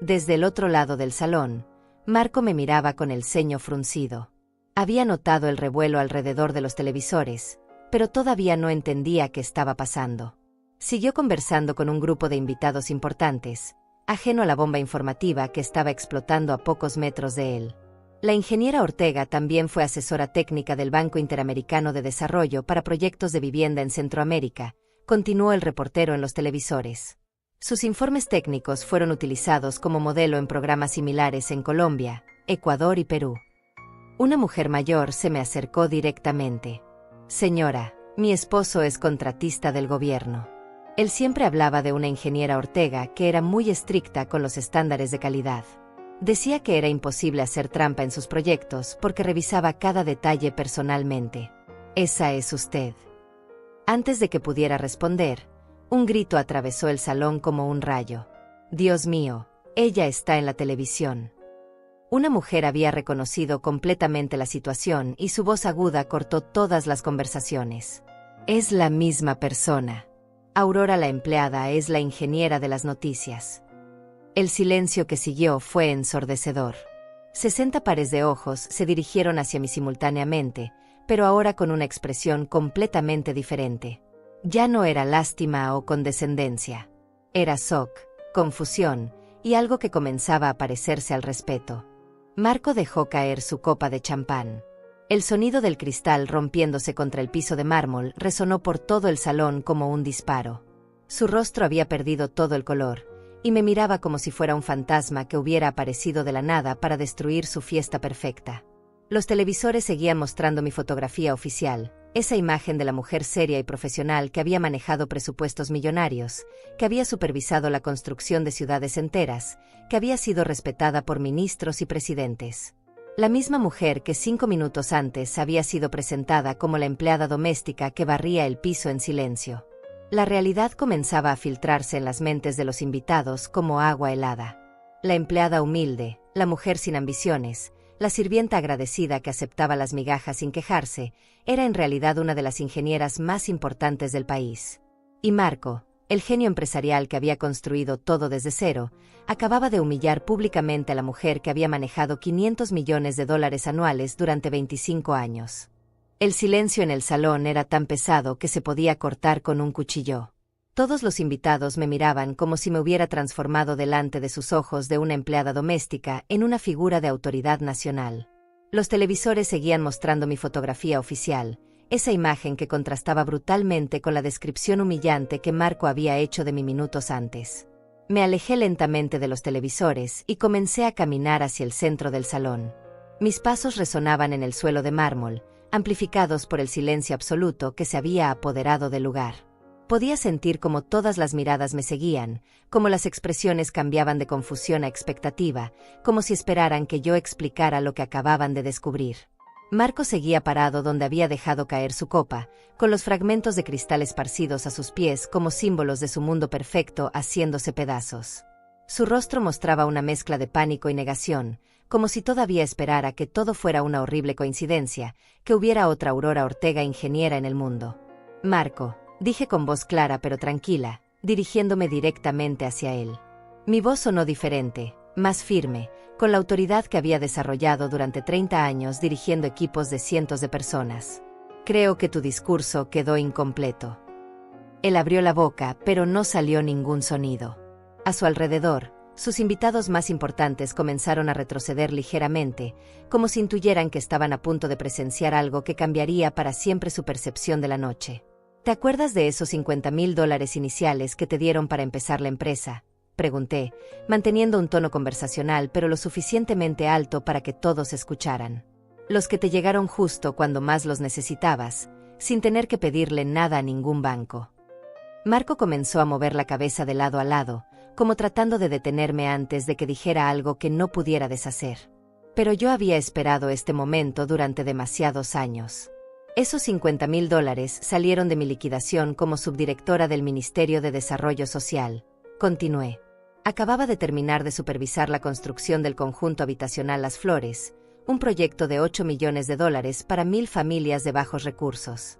Desde el otro lado del salón, Marco me miraba con el ceño fruncido. Había notado el revuelo alrededor de los televisores, pero todavía no entendía qué estaba pasando. Siguió conversando con un grupo de invitados importantes, ajeno a la bomba informativa que estaba explotando a pocos metros de él. La ingeniera Ortega también fue asesora técnica del Banco Interamericano de Desarrollo para proyectos de vivienda en Centroamérica, continuó el reportero en los televisores. Sus informes técnicos fueron utilizados como modelo en programas similares en Colombia, Ecuador y Perú. Una mujer mayor se me acercó directamente. Señora, mi esposo es contratista del gobierno. Él siempre hablaba de una ingeniera Ortega que era muy estricta con los estándares de calidad. Decía que era imposible hacer trampa en sus proyectos porque revisaba cada detalle personalmente. Esa es usted. Antes de que pudiera responder, un grito atravesó el salón como un rayo. Dios mío, ella está en la televisión. Una mujer había reconocido completamente la situación y su voz aguda cortó todas las conversaciones. Es la misma persona. Aurora la empleada es la ingeniera de las noticias. El silencio que siguió fue ensordecedor. 60 pares de ojos se dirigieron hacia mí simultáneamente, pero ahora con una expresión completamente diferente. Ya no era lástima o condescendencia. Era shock, confusión, y algo que comenzaba a parecerse al respeto. Marco dejó caer su copa de champán. El sonido del cristal rompiéndose contra el piso de mármol resonó por todo el salón como un disparo. Su rostro había perdido todo el color, y me miraba como si fuera un fantasma que hubiera aparecido de la nada para destruir su fiesta perfecta. Los televisores seguían mostrando mi fotografía oficial, esa imagen de la mujer seria y profesional que había manejado presupuestos millonarios, que había supervisado la construcción de ciudades enteras, que había sido respetada por ministros y presidentes. La misma mujer que 5 minutos antes había sido presentada como la empleada doméstica que barría el piso en silencio. La realidad comenzaba a filtrarse en las mentes de los invitados como agua helada. La empleada humilde, la mujer sin ambiciones, la sirvienta agradecida que aceptaba las migajas sin quejarse, era en realidad una de las ingenieras más importantes del país. Y Marco, el genio empresarial que había construido todo desde cero, acababa de humillar públicamente a la mujer que había manejado $500 millones anuales durante 25 años. El silencio en el salón era tan pesado que se podía cortar con un cuchillo. Todos los invitados me miraban como si me hubiera transformado delante de sus ojos de una empleada doméstica en una figura de autoridad nacional. Los televisores seguían mostrando mi fotografía oficial, esa imagen que contrastaba brutalmente con la descripción humillante que Marco había hecho de mí minutos antes. Me alejé lentamente de los televisores y comencé a caminar hacia el centro del salón. Mis pasos resonaban en el suelo de mármol, amplificados por el silencio absoluto que se había apoderado del lugar. Podía sentir cómo todas las miradas me seguían, cómo las expresiones cambiaban de confusión a expectativa, como si esperaran que yo explicara lo que acababan de descubrir. Marco seguía parado donde había dejado caer su copa, con los fragmentos de cristal esparcidos a sus pies como símbolos de su mundo perfecto haciéndose pedazos. Su rostro mostraba una mezcla de pánico y negación, como si todavía esperara que todo fuera una horrible coincidencia, que hubiera otra Aurora Ortega ingeniera en el mundo. Marco, dije con voz clara pero tranquila, dirigiéndome directamente hacia él. Mi voz sonó diferente, más firme, con la autoridad que había desarrollado durante 30 años dirigiendo equipos de cientos de personas. Creo que tu discurso quedó incompleto. Él abrió la boca, pero no salió ningún sonido. A su alrededor, sus invitados más importantes comenzaron a retroceder ligeramente, como si intuyeran que estaban a punto de presenciar algo que cambiaría para siempre su percepción de la noche. ¿Te acuerdas de esos $50,000 iniciales que te dieron para empezar la empresa?, pregunté, manteniendo un tono conversacional pero lo suficientemente alto para que todos escucharan. Los que te llegaron justo cuando más los necesitabas, sin tener que pedirle nada a ningún banco. Marco comenzó a mover la cabeza de lado a lado, como tratando de detenerme antes de que dijera algo que no pudiera deshacer. Pero yo había esperado este momento durante demasiados años. Esos $50,000 salieron de mi liquidación como subdirectora del Ministerio de Desarrollo Social. Continué. Acababa de terminar de supervisar la construcción del conjunto habitacional Las Flores, un proyecto de $8 millones para 1,000 familias de bajos recursos.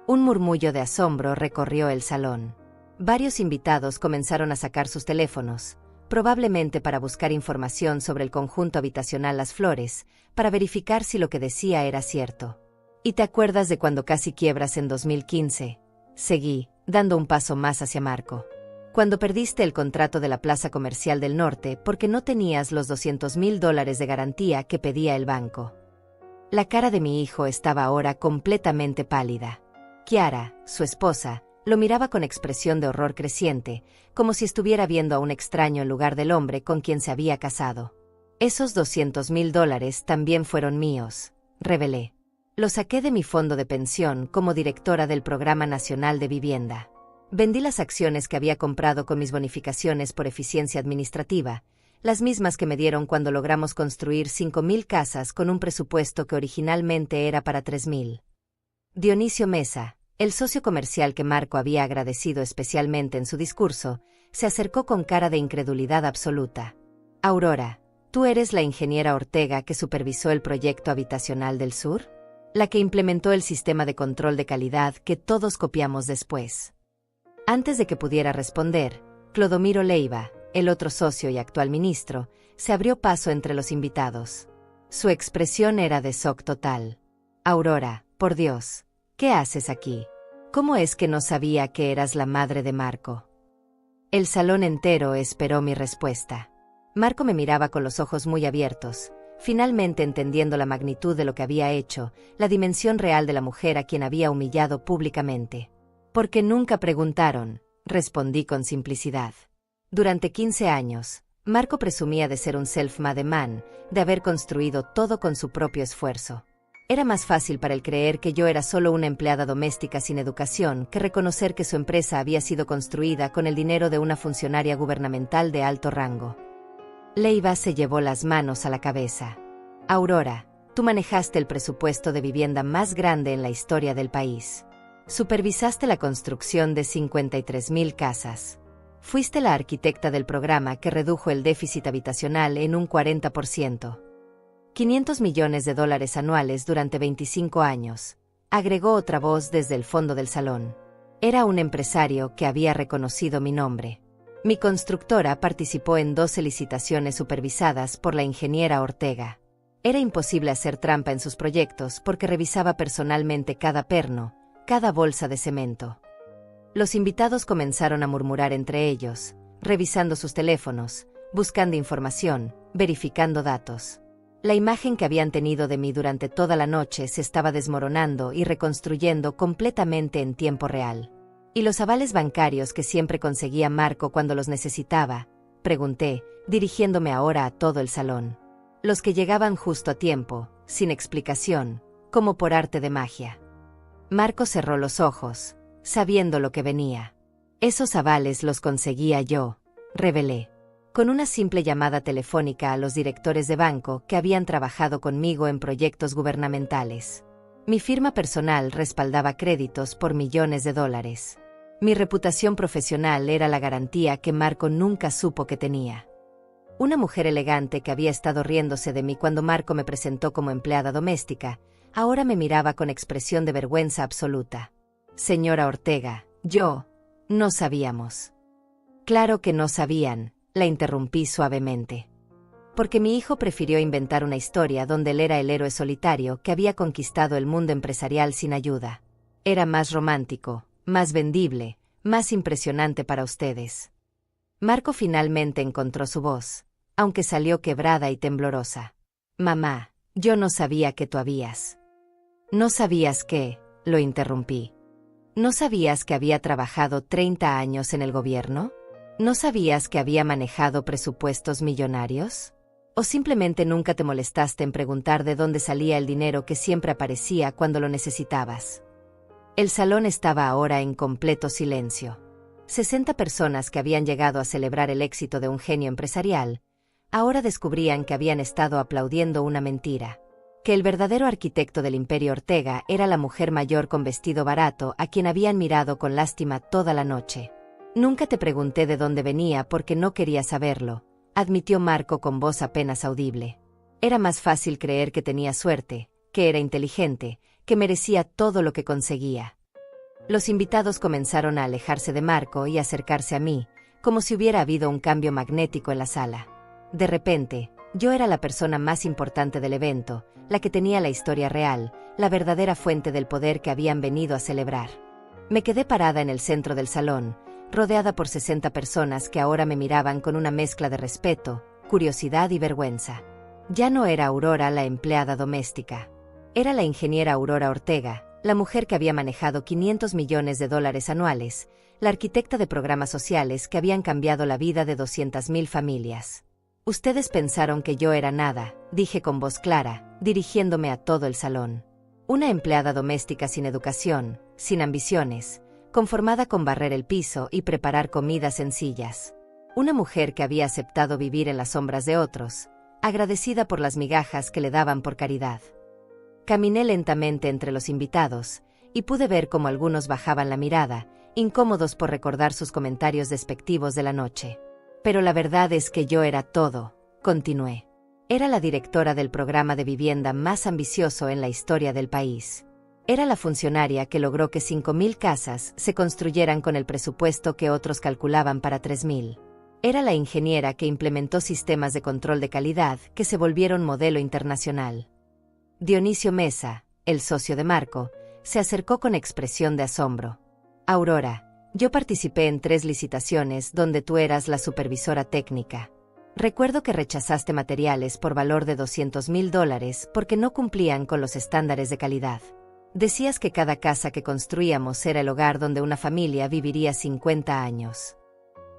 Un murmullo de asombro recorrió el salón. Varios invitados comenzaron a sacar sus teléfonos, probablemente para buscar información sobre el conjunto habitacional Las Flores, para verificar si lo que decía era cierto. ¿Y te acuerdas de cuando casi quiebras en 2015? Seguí, dando un paso más hacia Marco. Cuando perdiste el contrato de la Plaza Comercial del Norte porque no tenías los $200,000 de garantía que pedía el banco. La cara de mi hijo estaba ahora completamente pálida. Kiara, su esposa, lo miraba con expresión de horror creciente, como si estuviera viendo a un extraño en lugar del hombre con quien se había casado. Esos $200,000 también fueron míos, revelé. Los saqué de mi fondo de pensión como directora del Programa Nacional de Vivienda. Vendí las acciones que había comprado con mis bonificaciones por eficiencia administrativa, las mismas que me dieron cuando logramos construir 5,000 casas con un presupuesto que originalmente era para 3,000. Dionisio Mesa, el socio comercial que Marco había agradecido especialmente en su discurso, se acercó con cara de incredulidad absoluta. Aurora, ¿tú eres la ingeniera Ortega que supervisó el proyecto habitacional del sur? La que implementó el sistema de control de calidad que todos copiamos después. Antes de que pudiera responder, Clodomiro Leiva, el otro socio y actual ministro, se abrió paso entre los invitados. Su expresión era de shock total. Aurora, por Dios, ¿qué haces aquí? ¿Cómo es que no sabía que eras la madre de Marco? El salón entero esperó mi respuesta. Marco me miraba con los ojos muy abiertos, finalmente entendiendo la magnitud de lo que había hecho, la dimensión real de la mujer a quien había humillado públicamente. Porque nunca preguntaron, respondí con simplicidad. Durante 15 años, Marco presumía de ser un self-made man, de haber construido todo con su propio esfuerzo. Era más fácil para él creer que yo era solo una empleada doméstica sin educación que reconocer que su empresa había sido construida con el dinero de una funcionaria gubernamental de alto rango. Leiva se llevó las manos a la cabeza. Aurora, tú manejaste el presupuesto de vivienda más grande en la historia del país. Supervisaste la construcción de 53,000 casas. Fuiste la arquitecta del programa que redujo el déficit habitacional en un 40%. $500 millones anuales durante 25 años, agregó otra voz desde el fondo del salón. Era un empresario que había reconocido mi nombre. Mi constructora participó en 12 licitaciones supervisadas por la ingeniera Ortega. Era imposible hacer trampa en sus proyectos porque revisaba personalmente cada perno, cada bolsa de cemento. Los invitados comenzaron a murmurar entre ellos, revisando sus teléfonos, buscando información, verificando datos. La imagen que habían tenido de mí durante toda la noche se estaba desmoronando y reconstruyendo completamente en tiempo real. ¿Y los avales bancarios que siempre conseguía Marco cuando los necesitaba?, pregunté, dirigiéndome ahora a todo el salón. Los que llegaban justo a tiempo, sin explicación, como por arte de magia. Marco cerró los ojos, sabiendo lo que venía. Esos avales los conseguía yo, revelé. Con una simple llamada telefónica a los directores de banco que habían trabajado conmigo en proyectos gubernamentales. Mi firma personal respaldaba créditos por millones de dólares. Mi reputación profesional era la garantía que Marco nunca supo que tenía. Una mujer elegante que había estado riéndose de mí cuando Marco me presentó como empleada doméstica, ahora me miraba con expresión de vergüenza absoluta. Señora Ortega, no sabíamos. Claro que no sabían, la interrumpí suavemente. Porque mi hijo prefirió inventar una historia donde él era el héroe solitario que había conquistado el mundo empresarial sin ayuda. Era más romántico, más vendible, más impresionante para ustedes. Marco finalmente encontró su voz, aunque salió quebrada y temblorosa. Mamá, yo no sabía que tú habías. ¿No sabías qué? Lo interrumpí. ¿No sabías que había trabajado 30 años en el gobierno? ¿No sabías que había manejado presupuestos millonarios? ¿O simplemente nunca te molestaste en preguntar de dónde salía el dinero que siempre aparecía cuando lo necesitabas? El salón estaba ahora en completo silencio. 60 personas que habían llegado a celebrar el éxito de un genio empresarial, ahora descubrían que habían estado aplaudiendo una mentira. Que el verdadero arquitecto del Imperio Ortega era la mujer mayor con vestido barato a quien habían mirado con lástima toda la noche. Nunca te pregunté de dónde venía porque no quería saberlo, admitió Marco con voz apenas audible. Era más fácil creer que tenía suerte, que era inteligente, que merecía todo lo que conseguía. Los invitados comenzaron a alejarse de Marco y acercarse a mí, como si hubiera habido un cambio magnético en la sala. De repente, yo era la persona más importante del evento, la que tenía la historia real, la verdadera fuente del poder que habían venido a celebrar. Me quedé parada en el centro del salón, rodeada por 60 personas que ahora me miraban con una mezcla de respeto, curiosidad y vergüenza. Ya no era Aurora la empleada doméstica. Era la ingeniera Aurora Ortega, la mujer que había manejado $500 millones anuales, la arquitecta de programas sociales que habían cambiado la vida de 200.000 familias. Ustedes pensaron que yo era nada, dije con voz clara, dirigiéndome a todo el salón. Una empleada doméstica sin educación, sin ambiciones, conformada con barrer el piso y preparar comidas sencillas. Una mujer que había aceptado vivir en las sombras de otros, agradecida por las migajas que le daban por caridad. Caminé lentamente entre los invitados, y pude ver cómo algunos bajaban la mirada, incómodos por recordar sus comentarios despectivos de la noche. Pero la verdad es que yo era todo, continué. Era la directora del programa de vivienda más ambicioso en la historia del país. Era la funcionaria que logró que 5.000 casas se construyeran con el presupuesto que otros calculaban para 3.000. Era la ingeniera que implementó sistemas de control de calidad que se volvieron modelo internacional. Dionisio Mesa, el socio de Marco, se acercó con expresión de asombro. Aurora, yo participé en 3 licitaciones donde tú eras la supervisora técnica. Recuerdo que rechazaste materiales por valor de $200.000 porque no cumplían con los estándares de calidad. Decías que cada casa que construíamos era el hogar donde una familia viviría 50 años.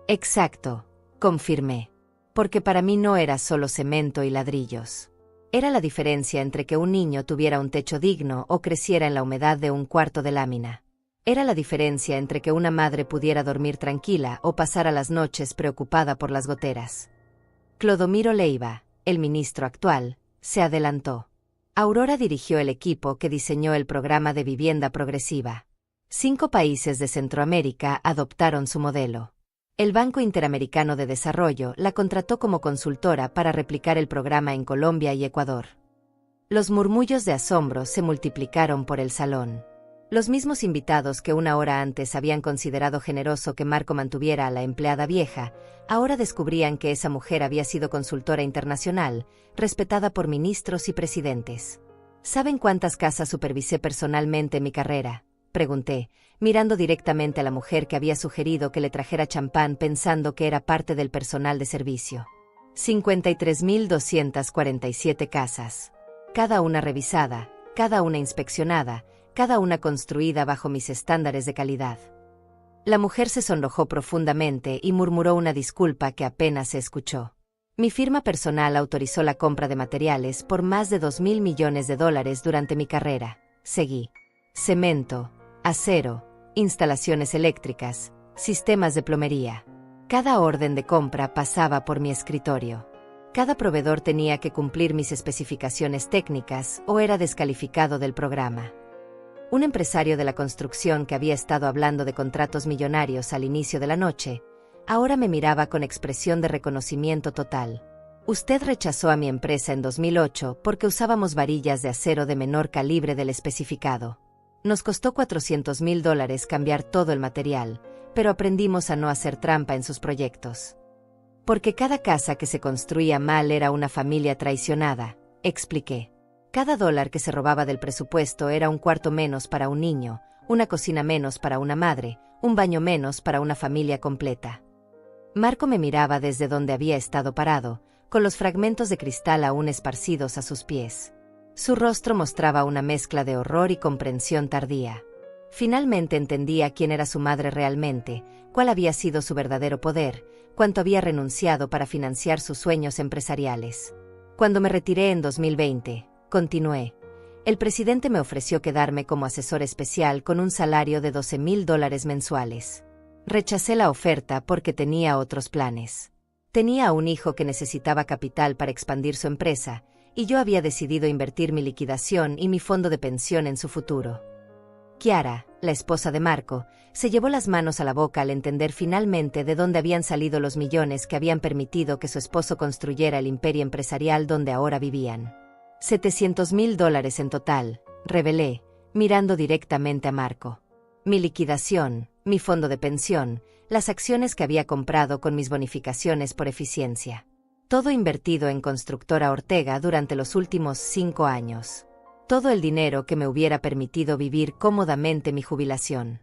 Exacto, confirmé. Porque para mí no era solo cemento y ladrillos. Era la diferencia entre que un niño tuviera un techo digno o creciera en la humedad de un cuarto de lámina. Era la diferencia entre que una madre pudiera dormir tranquila o pasara las noches preocupada por las goteras. Clodomiro Leiva, el ministro actual, se adelantó. Aurora dirigió el equipo que diseñó el programa de vivienda progresiva. 5 países de Centroamérica adoptaron su modelo. El Banco Interamericano de Desarrollo la contrató como consultora para replicar el programa en Colombia y Ecuador. Los murmullos de asombro se multiplicaron por el salón. Los mismos invitados que una hora antes habían considerado generoso que Marco mantuviera a la empleada vieja, ahora descubrían que esa mujer había sido consultora internacional, respetada por ministros y presidentes. ¿Saben cuántas casas supervisé personalmente en mi carrera?, pregunté, mirando directamente a la mujer que había sugerido que le trajera champán pensando que era parte del personal de servicio. 53.247 casas. Cada una revisada, cada una inspeccionada, cada una construida bajo mis estándares de calidad. La mujer se sonrojó profundamente y murmuró una disculpa que apenas se escuchó. Mi firma personal autorizó la compra de materiales por más de $2.000 millones durante mi carrera. Seguí. Cemento, acero, instalaciones eléctricas, sistemas de plomería. Cada orden de compra pasaba por mi escritorio. Cada proveedor tenía que cumplir mis especificaciones técnicas o era descalificado del programa. Un empresario de la construcción que había estado hablando de contratos millonarios al inicio de la noche, ahora me miraba con expresión de reconocimiento total. Usted rechazó a mi empresa en 2008 porque usábamos varillas de acero de menor calibre del especificado. Nos costó $400,000 cambiar todo el material, pero aprendimos a no hacer trampa en sus proyectos. Porque cada casa que se construía mal era una familia traicionada, expliqué. Cada dólar que se robaba del presupuesto era un cuarto menos para un niño, una cocina menos para una madre, un baño menos para una familia completa. Marco me miraba desde donde había estado parado, con los fragmentos de cristal aún esparcidos a sus pies. Su rostro mostraba una mezcla de horror y comprensión tardía. Finalmente entendía quién era su madre realmente, cuál había sido su verdadero poder, cuánto había renunciado para financiar sus sueños empresariales. Cuando me retiré en 2020, continué, el presidente me ofreció quedarme como asesor especial con un salario de $12,000 mensuales. Rechacé la oferta porque tenía otros planes. Tenía un hijo que necesitaba capital para expandir su empresa, y yo había decidido invertir mi liquidación y mi fondo de pensión en su futuro. Chiara, la esposa de Marco, se llevó las manos a la boca al entender finalmente de dónde habían salido los millones que habían permitido que su esposo construyera el imperio empresarial donde ahora vivían. $700,000 en total, revelé, mirando directamente a Marco. Mi liquidación, mi fondo de pensión, las acciones que había comprado con mis bonificaciones por eficiencia. Todo invertido en Constructora Ortega durante los últimos 5 años. Todo el dinero que me hubiera permitido vivir cómodamente mi jubilación.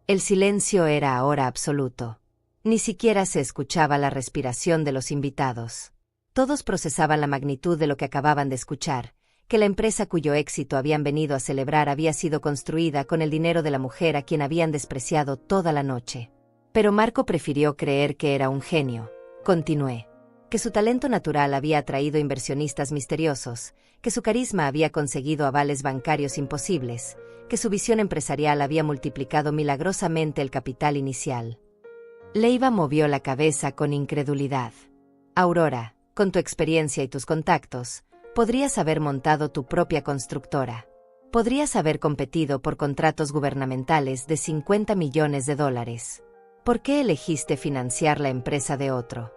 El silencio era ahora absoluto. Ni siquiera se escuchaba la respiración de los invitados. Todos procesaban la magnitud de lo que acababan de escuchar, que la empresa cuyo éxito habían venido a celebrar había sido construida con el dinero de la mujer a quien habían despreciado toda la noche. Pero Marco prefirió creer que era un genio. Continué. Que su talento natural había atraído inversionistas misteriosos, que su carisma había conseguido avales bancarios imposibles, que su visión empresarial había multiplicado milagrosamente el capital inicial. Leiva movió la cabeza con incredulidad. Aurora, con tu experiencia y tus contactos, podrías haber montado tu propia constructora. Podrías haber competido por contratos gubernamentales de $50 millones. ¿Por qué elegiste financiar la empresa de otro?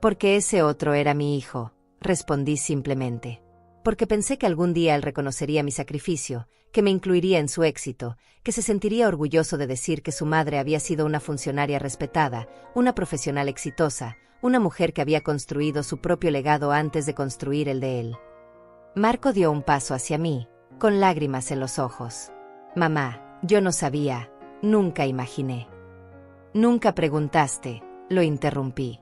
Porque ese otro era mi hijo, respondí simplemente. Porque pensé que algún día él reconocería mi sacrificio, que me incluiría en su éxito, que se sentiría orgulloso de decir que su madre había sido una funcionaria respetada, una profesional exitosa, una mujer que había construido su propio legado antes de construir el de él. Marco dio un paso hacia mí, con lágrimas en los ojos. Mamá, yo no sabía, nunca imaginé. Nunca preguntaste, lo interrumpí.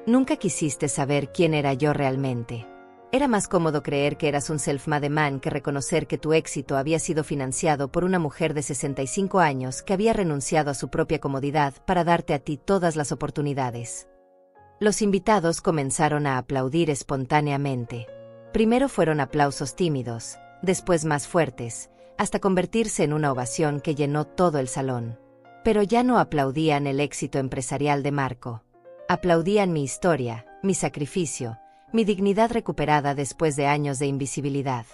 Nunca quisiste saber quién era yo realmente. Era más cómodo creer que eras un self-made man que reconocer que tu éxito había sido financiado por una mujer de 65 años que había renunciado a su propia comodidad para darte a ti todas las oportunidades. Los invitados comenzaron a aplaudir espontáneamente. Primero fueron aplausos tímidos, después más fuertes, hasta convertirse en una ovación que llenó todo el salón. Pero ya no aplaudían el éxito empresarial de Marco. Aplaudían mi historia, mi sacrificio, mi dignidad recuperada después de años de invisibilidad.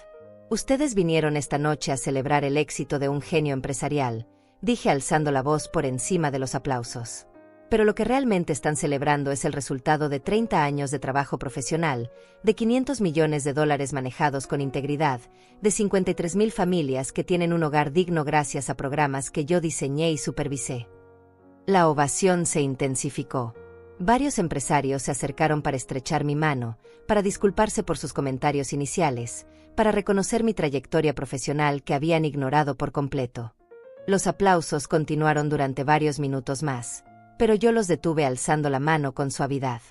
Ustedes vinieron esta noche a celebrar el éxito de un genio empresarial, dije alzando la voz por encima de los aplausos. Pero lo que realmente están celebrando es el resultado de 30 años de trabajo profesional, de $500 millones manejados con integridad, de 53,000 familias que tienen un hogar digno gracias a programas que yo diseñé y supervisé. La ovación se intensificó. Varios empresarios se acercaron para estrechar mi mano, para disculparse por sus comentarios iniciales, para reconocer mi trayectoria profesional que habían ignorado por completo. Los aplausos continuaron durante varios minutos más, pero yo los detuve alzando la mano con suavidad.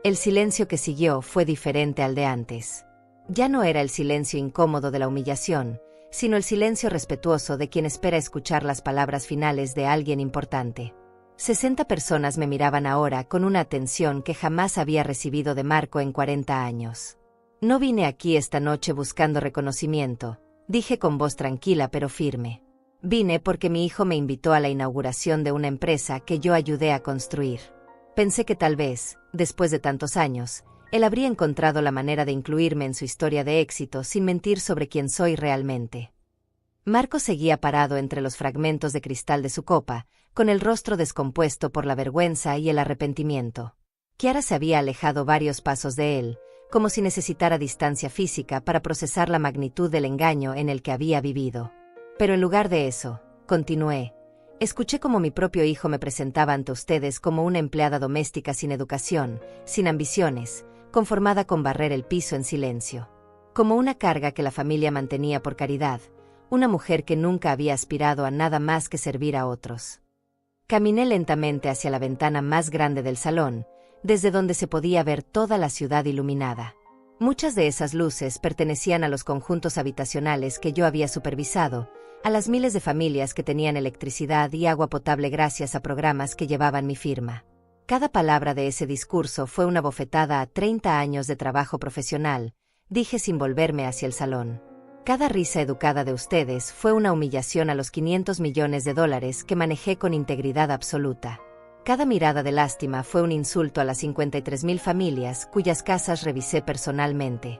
El silencio que siguió fue diferente al de antes. Ya no era el silencio incómodo de la humillación, sino el silencio respetuoso de quien espera escuchar las palabras finales de alguien importante. 60 personas me miraban ahora con una atención que jamás había recibido de Marco en 40 años. No vine aquí esta noche buscando reconocimiento, dije con voz tranquila pero firme. Vine porque mi hijo me invitó a la inauguración de una empresa que yo ayudé a construir. Pensé que tal vez, después de tantos años, él habría encontrado la manera de incluirme en su historia de éxito sin mentir sobre quién soy realmente. Marco seguía parado entre los fragmentos de cristal de su copa, con el rostro descompuesto por la vergüenza y el arrepentimiento. Chiara se había alejado varios pasos de él, como si necesitara distancia física para procesar la magnitud del engaño en el que había vivido. Pero en lugar de eso, continué, escuché cómo mi propio hijo me presentaba ante ustedes como una empleada doméstica sin educación, sin ambiciones, conformada con barrer el piso en silencio. Como una carga que la familia mantenía por caridad, una mujer que nunca había aspirado a nada más que servir a otros. Caminé lentamente hacia la ventana más grande del salón, desde donde se podía ver toda la ciudad iluminada. Muchas de esas luces pertenecían a los conjuntos habitacionales que yo había supervisado, a las miles de familias que tenían electricidad y agua potable gracias a programas que llevaban mi firma. Cada palabra de ese discurso fue una bofetada a 30 años de trabajo profesional, dije sin volverme hacia el salón. Cada risa educada de ustedes fue una humillación a los $500 millones que manejé con integridad absoluta. Cada mirada de lástima fue un insulto a las 53,000 familias cuyas casas revisé personalmente.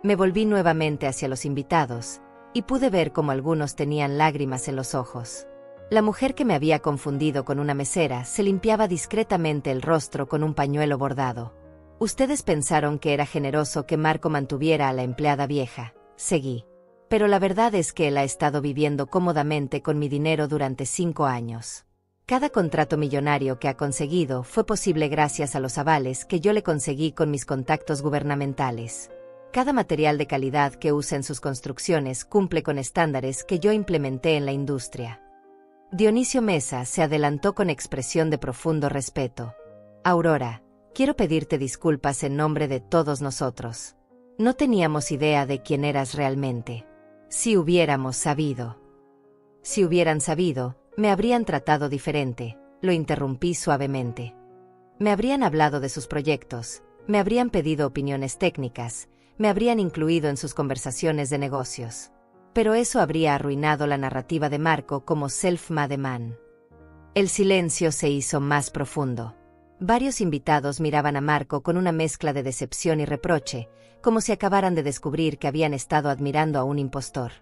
Me volví nuevamente hacia los invitados, y pude ver cómo algunos tenían lágrimas en los ojos. La mujer que me había confundido con una mesera se limpiaba discretamente el rostro con un pañuelo bordado. Ustedes pensaron que era generoso que Marco mantuviera a la empleada vieja, seguí. Pero la verdad es que él ha estado viviendo cómodamente con mi dinero durante 5 años. Cada contrato millonario que ha conseguido fue posible gracias a los avales que yo le conseguí con mis contactos gubernamentales. Cada material de calidad que usa en sus construcciones cumple con estándares que yo implementé en la industria. Dionisio Mesa se adelantó con expresión de profundo respeto. Aurora, quiero pedirte disculpas en nombre de todos nosotros. No teníamos idea de quién eras realmente. Si hubiéramos sabido. Si hubieran sabido, me habrían tratado diferente, lo interrumpí suavemente. Me habrían hablado de sus proyectos, me habrían pedido opiniones técnicas, me habrían incluido en sus conversaciones de negocios. Pero eso habría arruinado la narrativa de Marco como self-made man. El silencio se hizo más profundo. Varios invitados miraban a Marco con una mezcla de decepción y reproche, como si acabaran de descubrir que habían estado admirando a un impostor.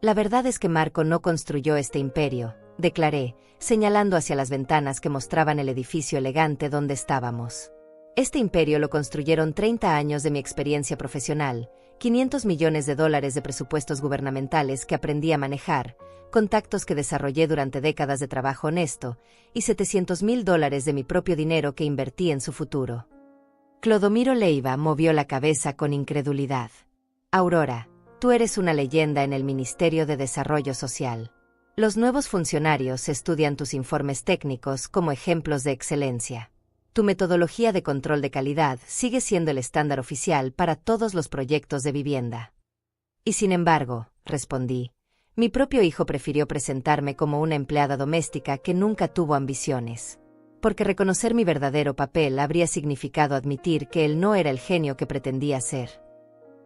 La verdad es que Marco no construyó este imperio, declaré, señalando hacia las ventanas que mostraban el edificio elegante donde estábamos. Este imperio lo construyeron 30 años de mi experiencia profesional, $500 millones de presupuestos gubernamentales que aprendí a manejar, contactos que desarrollé durante décadas de trabajo honesto, y $700,000 de mi propio dinero que invertí en su futuro. Clodomiro Leiva movió la cabeza con incredulidad. Aurora, tú eres una leyenda en el Ministerio de Desarrollo Social. Los nuevos funcionarios estudian tus informes técnicos como ejemplos de excelencia. Tu metodología de control de calidad sigue siendo el estándar oficial para todos los proyectos de vivienda. Y sin embargo, respondí, mi propio hijo prefirió presentarme como una empleada doméstica que nunca tuvo ambiciones. Porque reconocer mi verdadero papel habría significado admitir que él no era el genio que pretendía ser.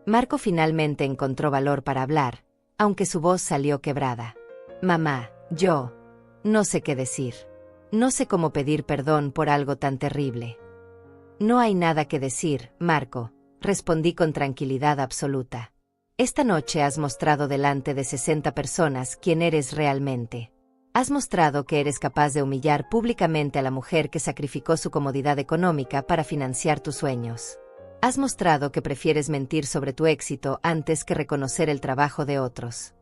Marco finalmente encontró valor para hablar, aunque su voz salió quebrada. Mamá, yo no sé qué decir. No sé cómo pedir perdón por algo tan terrible. No hay nada que decir, Marco, respondí con tranquilidad absoluta. Esta noche has mostrado delante de 60 personas quién eres realmente. Has mostrado que eres capaz de humillar públicamente a la mujer que sacrificó su comodidad económica para financiar tus sueños. Has mostrado que prefieres mentir sobre tu éxito antes que reconocer el trabajo de otros.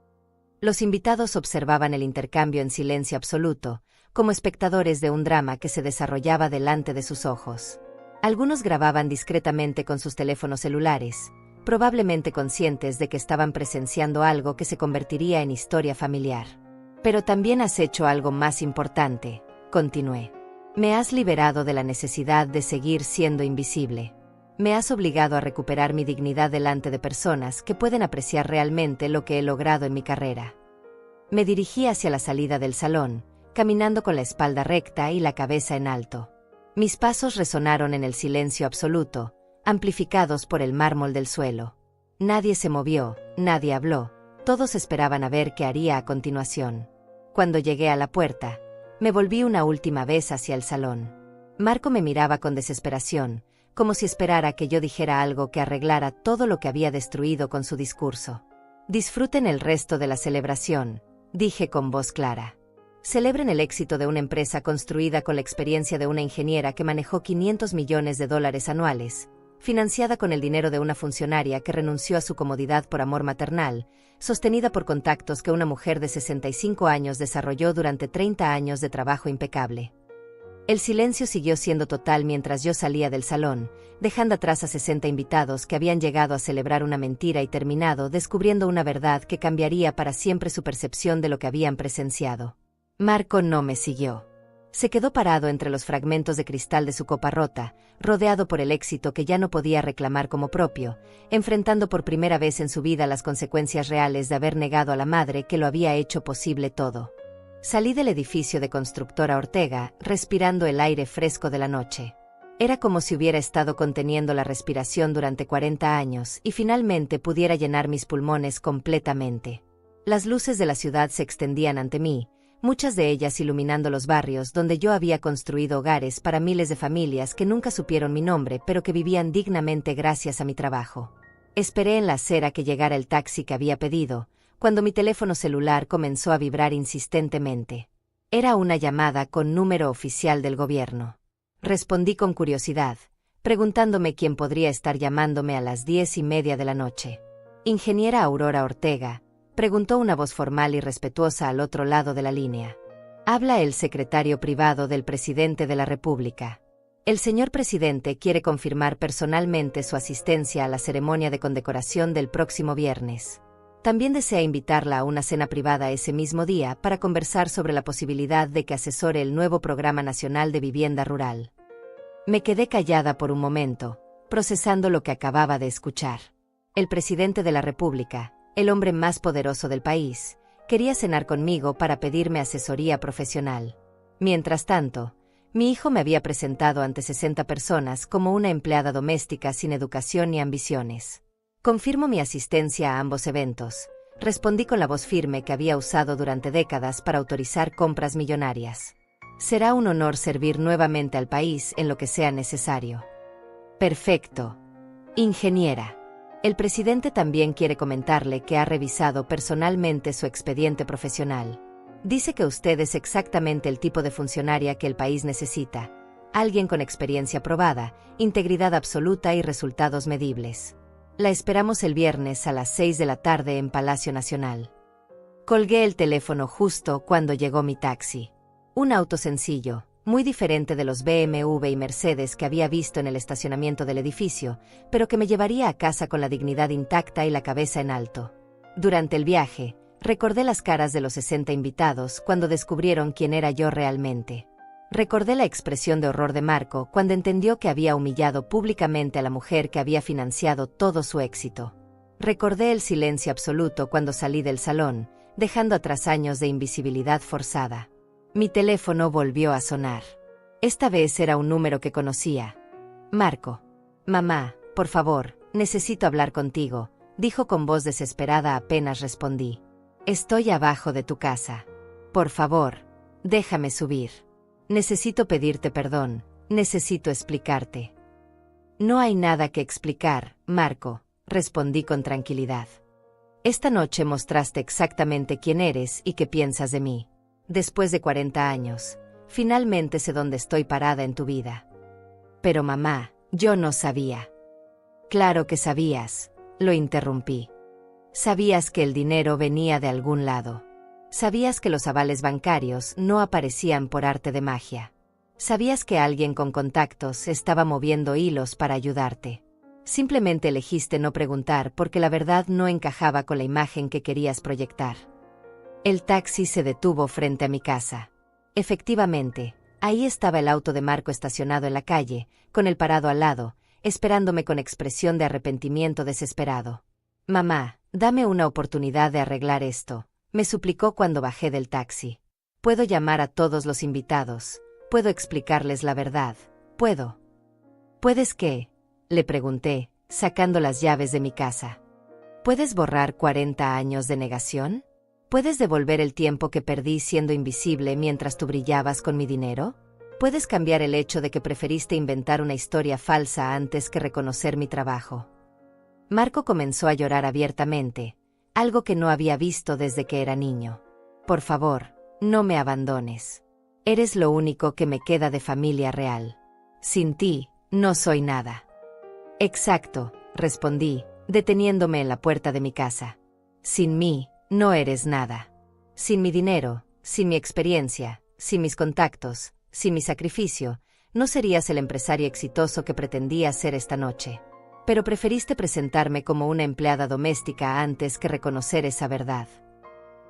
Los invitados observaban el intercambio en silencio absoluto, como espectadores de un drama que se desarrollaba delante de sus ojos. Algunos grababan discretamente con sus teléfonos celulares, probablemente conscientes de que estaban presenciando algo que se convertiría en historia familiar. Pero también has hecho algo más importante, continué. Me has liberado de la necesidad de seguir siendo invisible. Me has obligado a recuperar mi dignidad delante de personas que pueden apreciar realmente lo que he logrado en mi carrera. Me dirigí hacia la salida del salón, caminando con la espalda recta y la cabeza en alto. Mis pasos resonaron en el silencio absoluto, amplificados por el mármol del suelo. Nadie se movió, nadie habló, todos esperaban a ver qué haría a continuación. Cuando llegué a la puerta, me volví una última vez hacia el salón. Marco me miraba con desesperación, como si esperara que yo dijera algo que arreglara todo lo que había destruido con su discurso. Disfruten el resto de la celebración, dije con voz clara. Celebren el éxito de una empresa construida con la experiencia de una ingeniera que manejó $500 millones anuales, financiada con el dinero de una funcionaria que renunció a su comodidad por amor maternal, sostenida por contactos que una mujer de 65 años desarrolló durante 30 años de trabajo impecable. El silencio siguió siendo total mientras yo salía del salón, dejando atrás a 60 invitados que habían llegado a celebrar una mentira y terminado descubriendo una verdad que cambiaría para siempre su percepción de lo que habían presenciado. Marco no me siguió. Se quedó parado entre los fragmentos de cristal de su copa rota, rodeado por el éxito que ya no podía reclamar como propio, enfrentando por primera vez en su vida las consecuencias reales de haber negado a la madre que lo había hecho posible todo. Salí del edificio de Constructora Ortega, respirando el aire fresco de la noche. Era como si hubiera estado conteniendo la respiración durante 40 años y finalmente pudiera llenar mis pulmones completamente. Las luces de la ciudad se extendían ante mí, muchas de ellas iluminando los barrios donde yo había construido hogares para miles de familias que nunca supieron mi nombre pero que vivían dignamente gracias a mi trabajo. Esperé en la acera que llegara el taxi que había pedido, cuando mi teléfono celular comenzó a vibrar insistentemente. Era una llamada con número oficial del gobierno. Respondí con curiosidad, preguntándome quién podría estar llamándome a las 10:30 de la noche. Ingeniera Aurora Ortega, preguntó una voz formal y respetuosa al otro lado de la línea. Habla el secretario privado del presidente de la República. El señor presidente quiere confirmar personalmente su asistencia a la ceremonia de condecoración del próximo viernes. También desea invitarla a una cena privada ese mismo día para conversar sobre la posibilidad de que asesore el nuevo Programa Nacional de Vivienda Rural. Me quedé callada por un momento, procesando lo que acababa de escuchar. El presidente de la República, el hombre más poderoso del país, quería cenar conmigo para pedirme asesoría profesional. Mientras tanto, mi hijo me había presentado ante 60 personas como una empleada doméstica sin educación ni ambiciones. Confirmo mi asistencia a ambos eventos, respondí con la voz firme que había usado durante décadas para autorizar compras millonarias. Será un honor servir nuevamente al país en lo que sea necesario. Perfecto. Ingeniera. El presidente también quiere comentarle que ha revisado personalmente su expediente profesional. Dice que usted es exactamente el tipo de funcionaria que el país necesita. Alguien con experiencia probada, integridad absoluta y resultados medibles. La esperamos el viernes a las 6 de la tarde en Palacio Nacional. Colgué el teléfono justo cuando llegó mi taxi. Un auto sencillo, muy diferente de los BMW y Mercedes que había visto en el estacionamiento del edificio, pero que me llevaría a casa con la dignidad intacta y la cabeza en alto. Durante el viaje, recordé las caras de los 60 invitados cuando descubrieron quién era yo realmente. Recordé la expresión de horror de Marco cuando entendió que había humillado públicamente a la mujer que había financiado todo su éxito. Recordé el silencio absoluto cuando salí del salón, dejando atrás años de invisibilidad forzada. Mi teléfono volvió a sonar. Esta vez era un número que conocía. Marco. Mamá, por favor, necesito hablar contigo, dijo con voz desesperada apenas respondí. Estoy abajo de tu casa. Por favor, déjame subir. Necesito pedirte perdón, necesito explicarte. No hay nada que explicar, Marco, respondí con tranquilidad. Esta noche mostraste exactamente quién eres y qué piensas de mí. Después de 40 años, finalmente sé dónde estoy parada en tu vida. Pero mamá, yo no sabía. Claro que sabías, lo interrumpí. Sabías que el dinero venía de algún lado. Sabías que los avales bancarios no aparecían por arte de magia. Sabías que alguien con contactos estaba moviendo hilos para ayudarte. Simplemente elegiste no preguntar porque la verdad no encajaba con la imagen que querías proyectar. El taxi se detuvo frente a mi casa. Efectivamente, ahí estaba el auto de Marco estacionado en la calle, con el parado al lado, esperándome con expresión de arrepentimiento desesperado. Mamá, dame una oportunidad de arreglar esto, me suplicó cuando bajé del taxi. Puedo llamar a todos los invitados, puedo explicarles la verdad, puedo. ¿Puedes qué? Le pregunté, sacando las llaves de mi casa. ¿Puedes borrar 40 años de negación? ¿Puedes devolver el tiempo que perdí siendo invisible mientras tú brillabas con mi dinero? ¿Puedes cambiar el hecho de que preferiste inventar una historia falsa antes que reconocer mi trabajo? Marco comenzó a llorar abiertamente, algo que no había visto desde que era niño. Por favor, no me abandones. Eres lo único que me queda de familia real. Sin ti, no soy nada. Exacto, respondí, deteniéndome en la puerta de mi casa. Sin mí, no eres nada. Sin mi dinero, sin mi experiencia, sin mis contactos, sin mi sacrificio, no serías el empresario exitoso que pretendías ser esta noche. Pero preferiste presentarme como una empleada doméstica antes que reconocer esa verdad.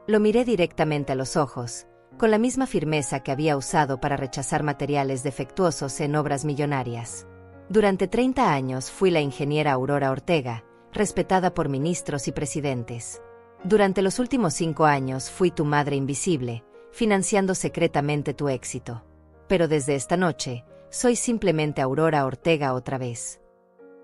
Lo miré directamente a los ojos, con la misma firmeza que había usado para rechazar materiales defectuosos en obras millonarias. Durante 30 años fui la ingeniera Aurora Ortega, respetada por ministros y presidentes. Durante los últimos 5 años fui tu madre invisible, financiando secretamente tu éxito. Pero desde esta noche, soy simplemente Aurora Ortega otra vez.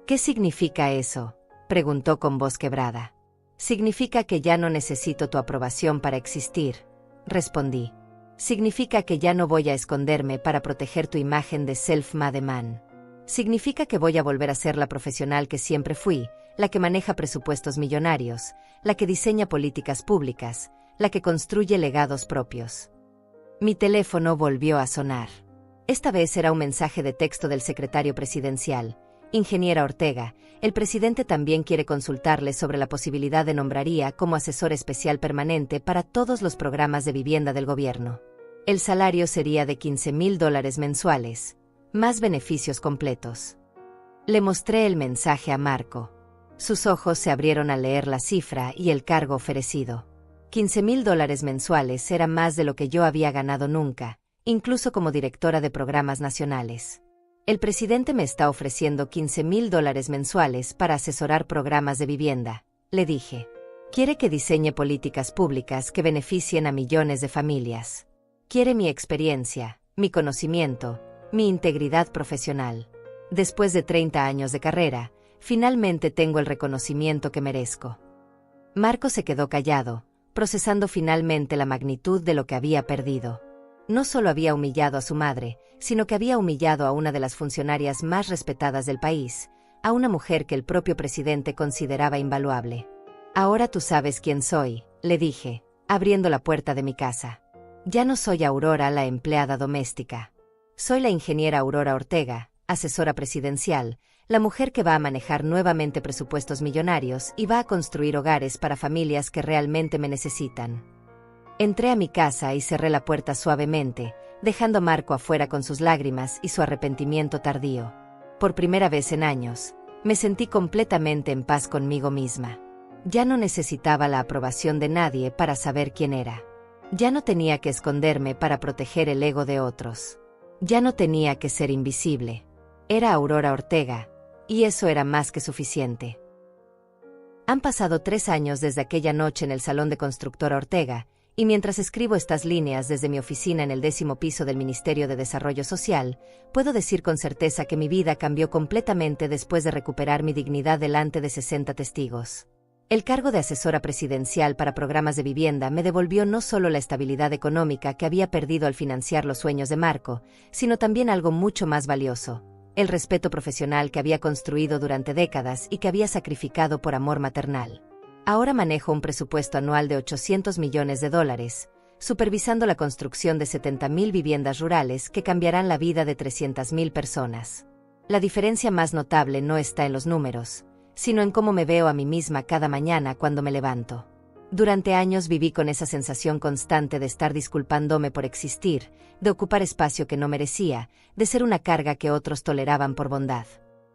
¿Qué significa eso?, preguntó con voz quebrada. Significa que ya no necesito tu aprobación para existir, respondí. Significa que ya no voy a esconderme para proteger tu imagen de self-made man. Significa que voy a volver a ser la profesional que siempre fui, la que maneja presupuestos millonarios, la que diseña políticas públicas, la que construye legados propios. Mi teléfono volvió a sonar. Esta vez era un mensaje de texto del secretario presidencial. Ingeniera Ortega, el presidente también quiere consultarle sobre la posibilidad de nombraría como asesor especial permanente para todos los programas de vivienda del gobierno. El salario sería de $15,000 mensuales, más beneficios completos. Le mostré el mensaje a Marco. Sus ojos se abrieron al leer la cifra y el cargo ofrecido. $15,000 mensuales era más de lo que yo había ganado nunca, incluso como directora de programas nacionales. El presidente me está ofreciendo $15,000 mensuales para asesorar programas de vivienda, le dije. Quiere que diseñe políticas públicas que beneficien a millones de familias. Quiere mi experiencia, mi conocimiento, mi integridad profesional. Después de 30 años de carrera, finalmente tengo el reconocimiento que merezco. Marco se quedó callado, procesando finalmente la magnitud de lo que había perdido. No solo había humillado a su madre, sino que había humillado a una de las funcionarias más respetadas del país, a una mujer que el propio presidente consideraba invaluable. Ahora tú sabes quién soy, le dije, abriendo la puerta de mi casa. Ya no soy Aurora la empleada doméstica. Soy la ingeniera Aurora Ortega, asesora presidencial, la mujer que va a manejar nuevamente presupuestos millonarios y va a construir hogares para familias que realmente me necesitan. Entré a mi casa y cerré la puerta suavemente, dejando a Marco afuera con sus lágrimas y su arrepentimiento tardío. Por primera vez en años, me sentí completamente en paz conmigo misma. Ya no necesitaba la aprobación de nadie para saber quién era. Ya no tenía que esconderme para proteger el ego de otros. Ya no tenía que ser invisible. Era Aurora Ortega, y eso era más que suficiente. Han pasado 3 años desde aquella noche en el salón de Constructora Ortega, y mientras escribo estas líneas desde mi oficina en el 10º piso del Ministerio de Desarrollo Social, puedo decir con certeza que mi vida cambió completamente después de recuperar mi dignidad delante de 60 testigos. El cargo de asesora presidencial para programas de vivienda me devolvió no solo la estabilidad económica que había perdido al financiar los sueños de Marco, sino también algo mucho más valioso: el respeto profesional que había construido durante décadas y que había sacrificado por amor maternal. Ahora manejo un presupuesto anual de $800 millones, supervisando la construcción de 70,000 viviendas rurales que cambiarán la vida de 300,000 personas. La diferencia más notable no está en los números, sino en cómo me veo a mí misma cada mañana cuando me levanto. Durante años viví con esa sensación constante de estar disculpándome por existir, de ocupar espacio que no merecía, de ser una carga que otros toleraban por bondad.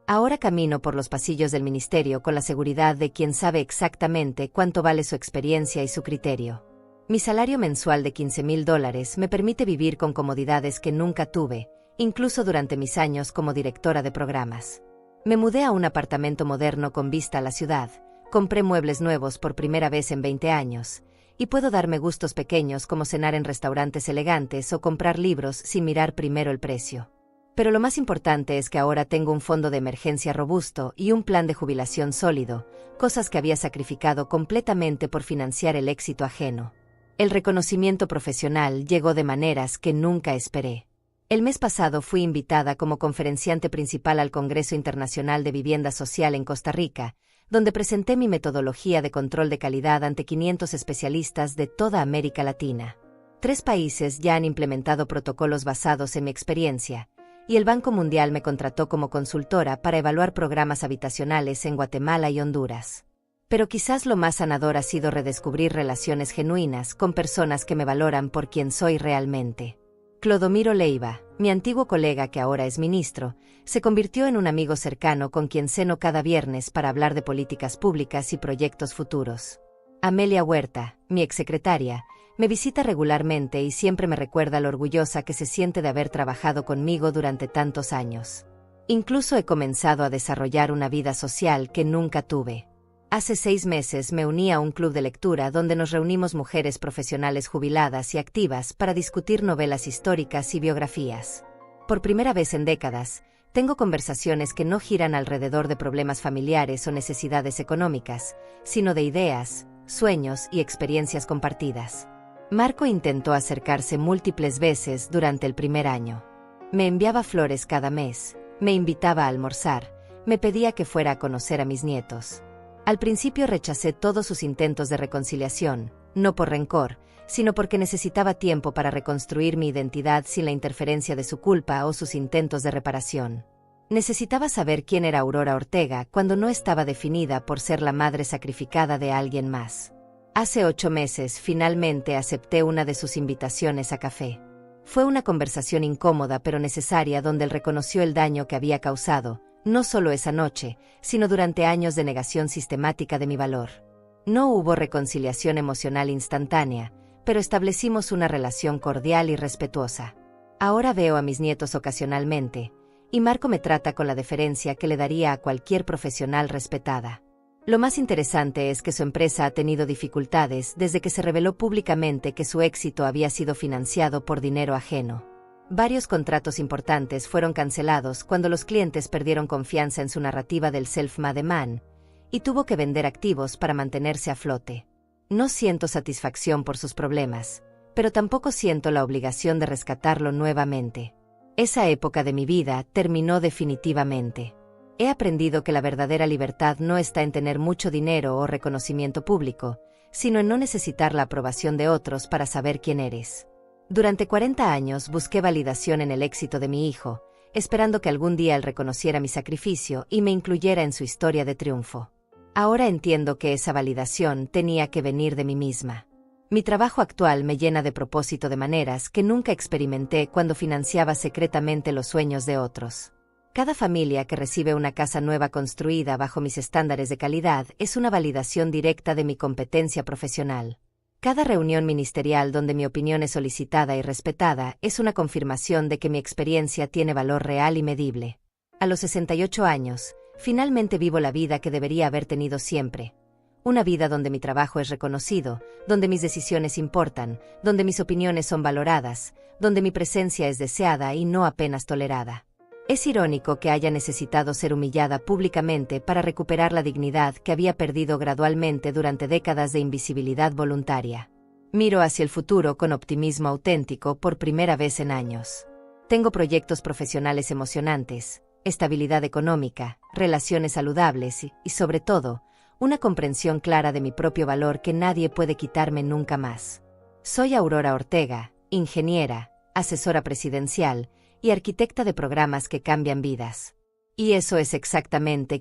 Ahora camino por los pasillos del ministerio con la seguridad de quien sabe exactamente cuánto vale su experiencia y su criterio. Mi salario mensual de $15,000 me permite vivir con comodidades que nunca tuve, incluso durante mis años como directora de programas. Me mudé a un apartamento moderno con vista a la ciudad, compré muebles nuevos por primera vez en 20 años, y puedo darme gustos pequeños como cenar en restaurantes elegantes o comprar libros sin mirar primero el precio. Pero lo más importante es que ahora tengo un fondo de emergencia robusto y un plan de jubilación sólido, cosas que había sacrificado completamente por financiar el éxito ajeno. El reconocimiento profesional llegó de maneras que nunca esperé. El mes pasado fui invitada como conferenciante principal al Congreso Internacional de Vivienda Social en Costa Rica, donde presenté mi metodología de control de calidad ante 500 especialistas de toda América Latina. 3 países ya han implementado protocolos basados en mi experiencia, y el Banco Mundial me contrató como consultora para evaluar programas habitacionales en Guatemala y Honduras. Pero quizás lo más sanador ha sido redescubrir relaciones genuinas con personas que me valoran por quien soy realmente. Clodomiro Leiva, mi antiguo colega que ahora es ministro, se convirtió en un amigo cercano con quien ceno cada viernes para hablar de políticas públicas y proyectos futuros. Amelia Huerta, mi exsecretaria, me visita regularmente y siempre me recuerda lo orgullosa que se siente de haber trabajado conmigo durante tantos años. Incluso he comenzado a desarrollar una vida social que nunca tuve. Hace 6 meses me uní a un club de lectura donde nos reunimos mujeres profesionales jubiladas y activas para discutir novelas históricas y biografías. Por primera vez en décadas, tengo conversaciones que no giran alrededor de problemas familiares o necesidades económicas, sino de ideas, sueños y experiencias compartidas. Marco intentó acercarse múltiples veces durante el primer año. Me enviaba flores cada mes, me invitaba a almorzar, me pedía que fuera a conocer a mis nietos. Al principio rechacé todos sus intentos de reconciliación, no por rencor, sino porque necesitaba tiempo para reconstruir mi identidad sin la interferencia de su culpa o sus intentos de reparación. Necesitaba saber quién era Aurora Ortega cuando no estaba definida por ser la madre sacrificada de alguien más. Hace 8 meses finalmente acepté una de sus invitaciones a café. Fue una conversación incómoda pero necesaria donde él reconoció el daño que había causado, no solo esa noche, sino durante años de negación sistemática de mi valor. No hubo reconciliación emocional instantánea, pero establecimos una relación cordial y respetuosa. Ahora veo a mis nietos ocasionalmente, y Marco me trata con la deferencia que le daría a cualquier profesional respetada. Lo más interesante es que su empresa ha tenido dificultades desde que se reveló públicamente que su éxito había sido financiado por dinero ajeno. Varios contratos importantes fueron cancelados cuando los clientes perdieron confianza en su narrativa del self-made man, y tuvo que vender activos para mantenerse a flote. No siento satisfacción por sus problemas, pero tampoco siento la obligación de rescatarlo nuevamente. Esa época de mi vida terminó definitivamente. He aprendido que la verdadera libertad no está en tener mucho dinero o reconocimiento público, sino en no necesitar la aprobación de otros para saber quién eres. Durante 40 años busqué validación en el éxito de mi hijo, esperando que algún día él reconociera mi sacrificio y me incluyera en su historia de triunfo. Ahora entiendo que esa validación tenía que venir de mí misma. Mi trabajo actual me llena de propósito de maneras que nunca experimenté cuando financiaba secretamente los sueños de otros. Cada familia que recibe una casa nueva construida bajo mis estándares de calidad es una validación directa de mi competencia profesional. Cada reunión ministerial donde mi opinión es solicitada y respetada es una confirmación de que mi experiencia tiene valor real y medible. A los 68 años, finalmente vivo la vida que debería haber tenido siempre. Una vida donde mi trabajo es reconocido, donde mis decisiones importan, donde mis opiniones son valoradas, donde mi presencia es deseada y no apenas tolerada. Es irónico que haya necesitado ser humillada públicamente para recuperar la dignidad que había perdido gradualmente durante décadas de invisibilidad voluntaria. Miro hacia el futuro con optimismo auténtico por primera vez en años. Tengo proyectos profesionales emocionantes, estabilidad económica, relaciones saludables y, sobre todo, una comprensión clara de mi propio valor que nadie puede quitarme nunca más. Soy Aurora Ortega, ingeniera, asesora presidencial y arquitecta de programas que cambian vidas. Y eso es exactamente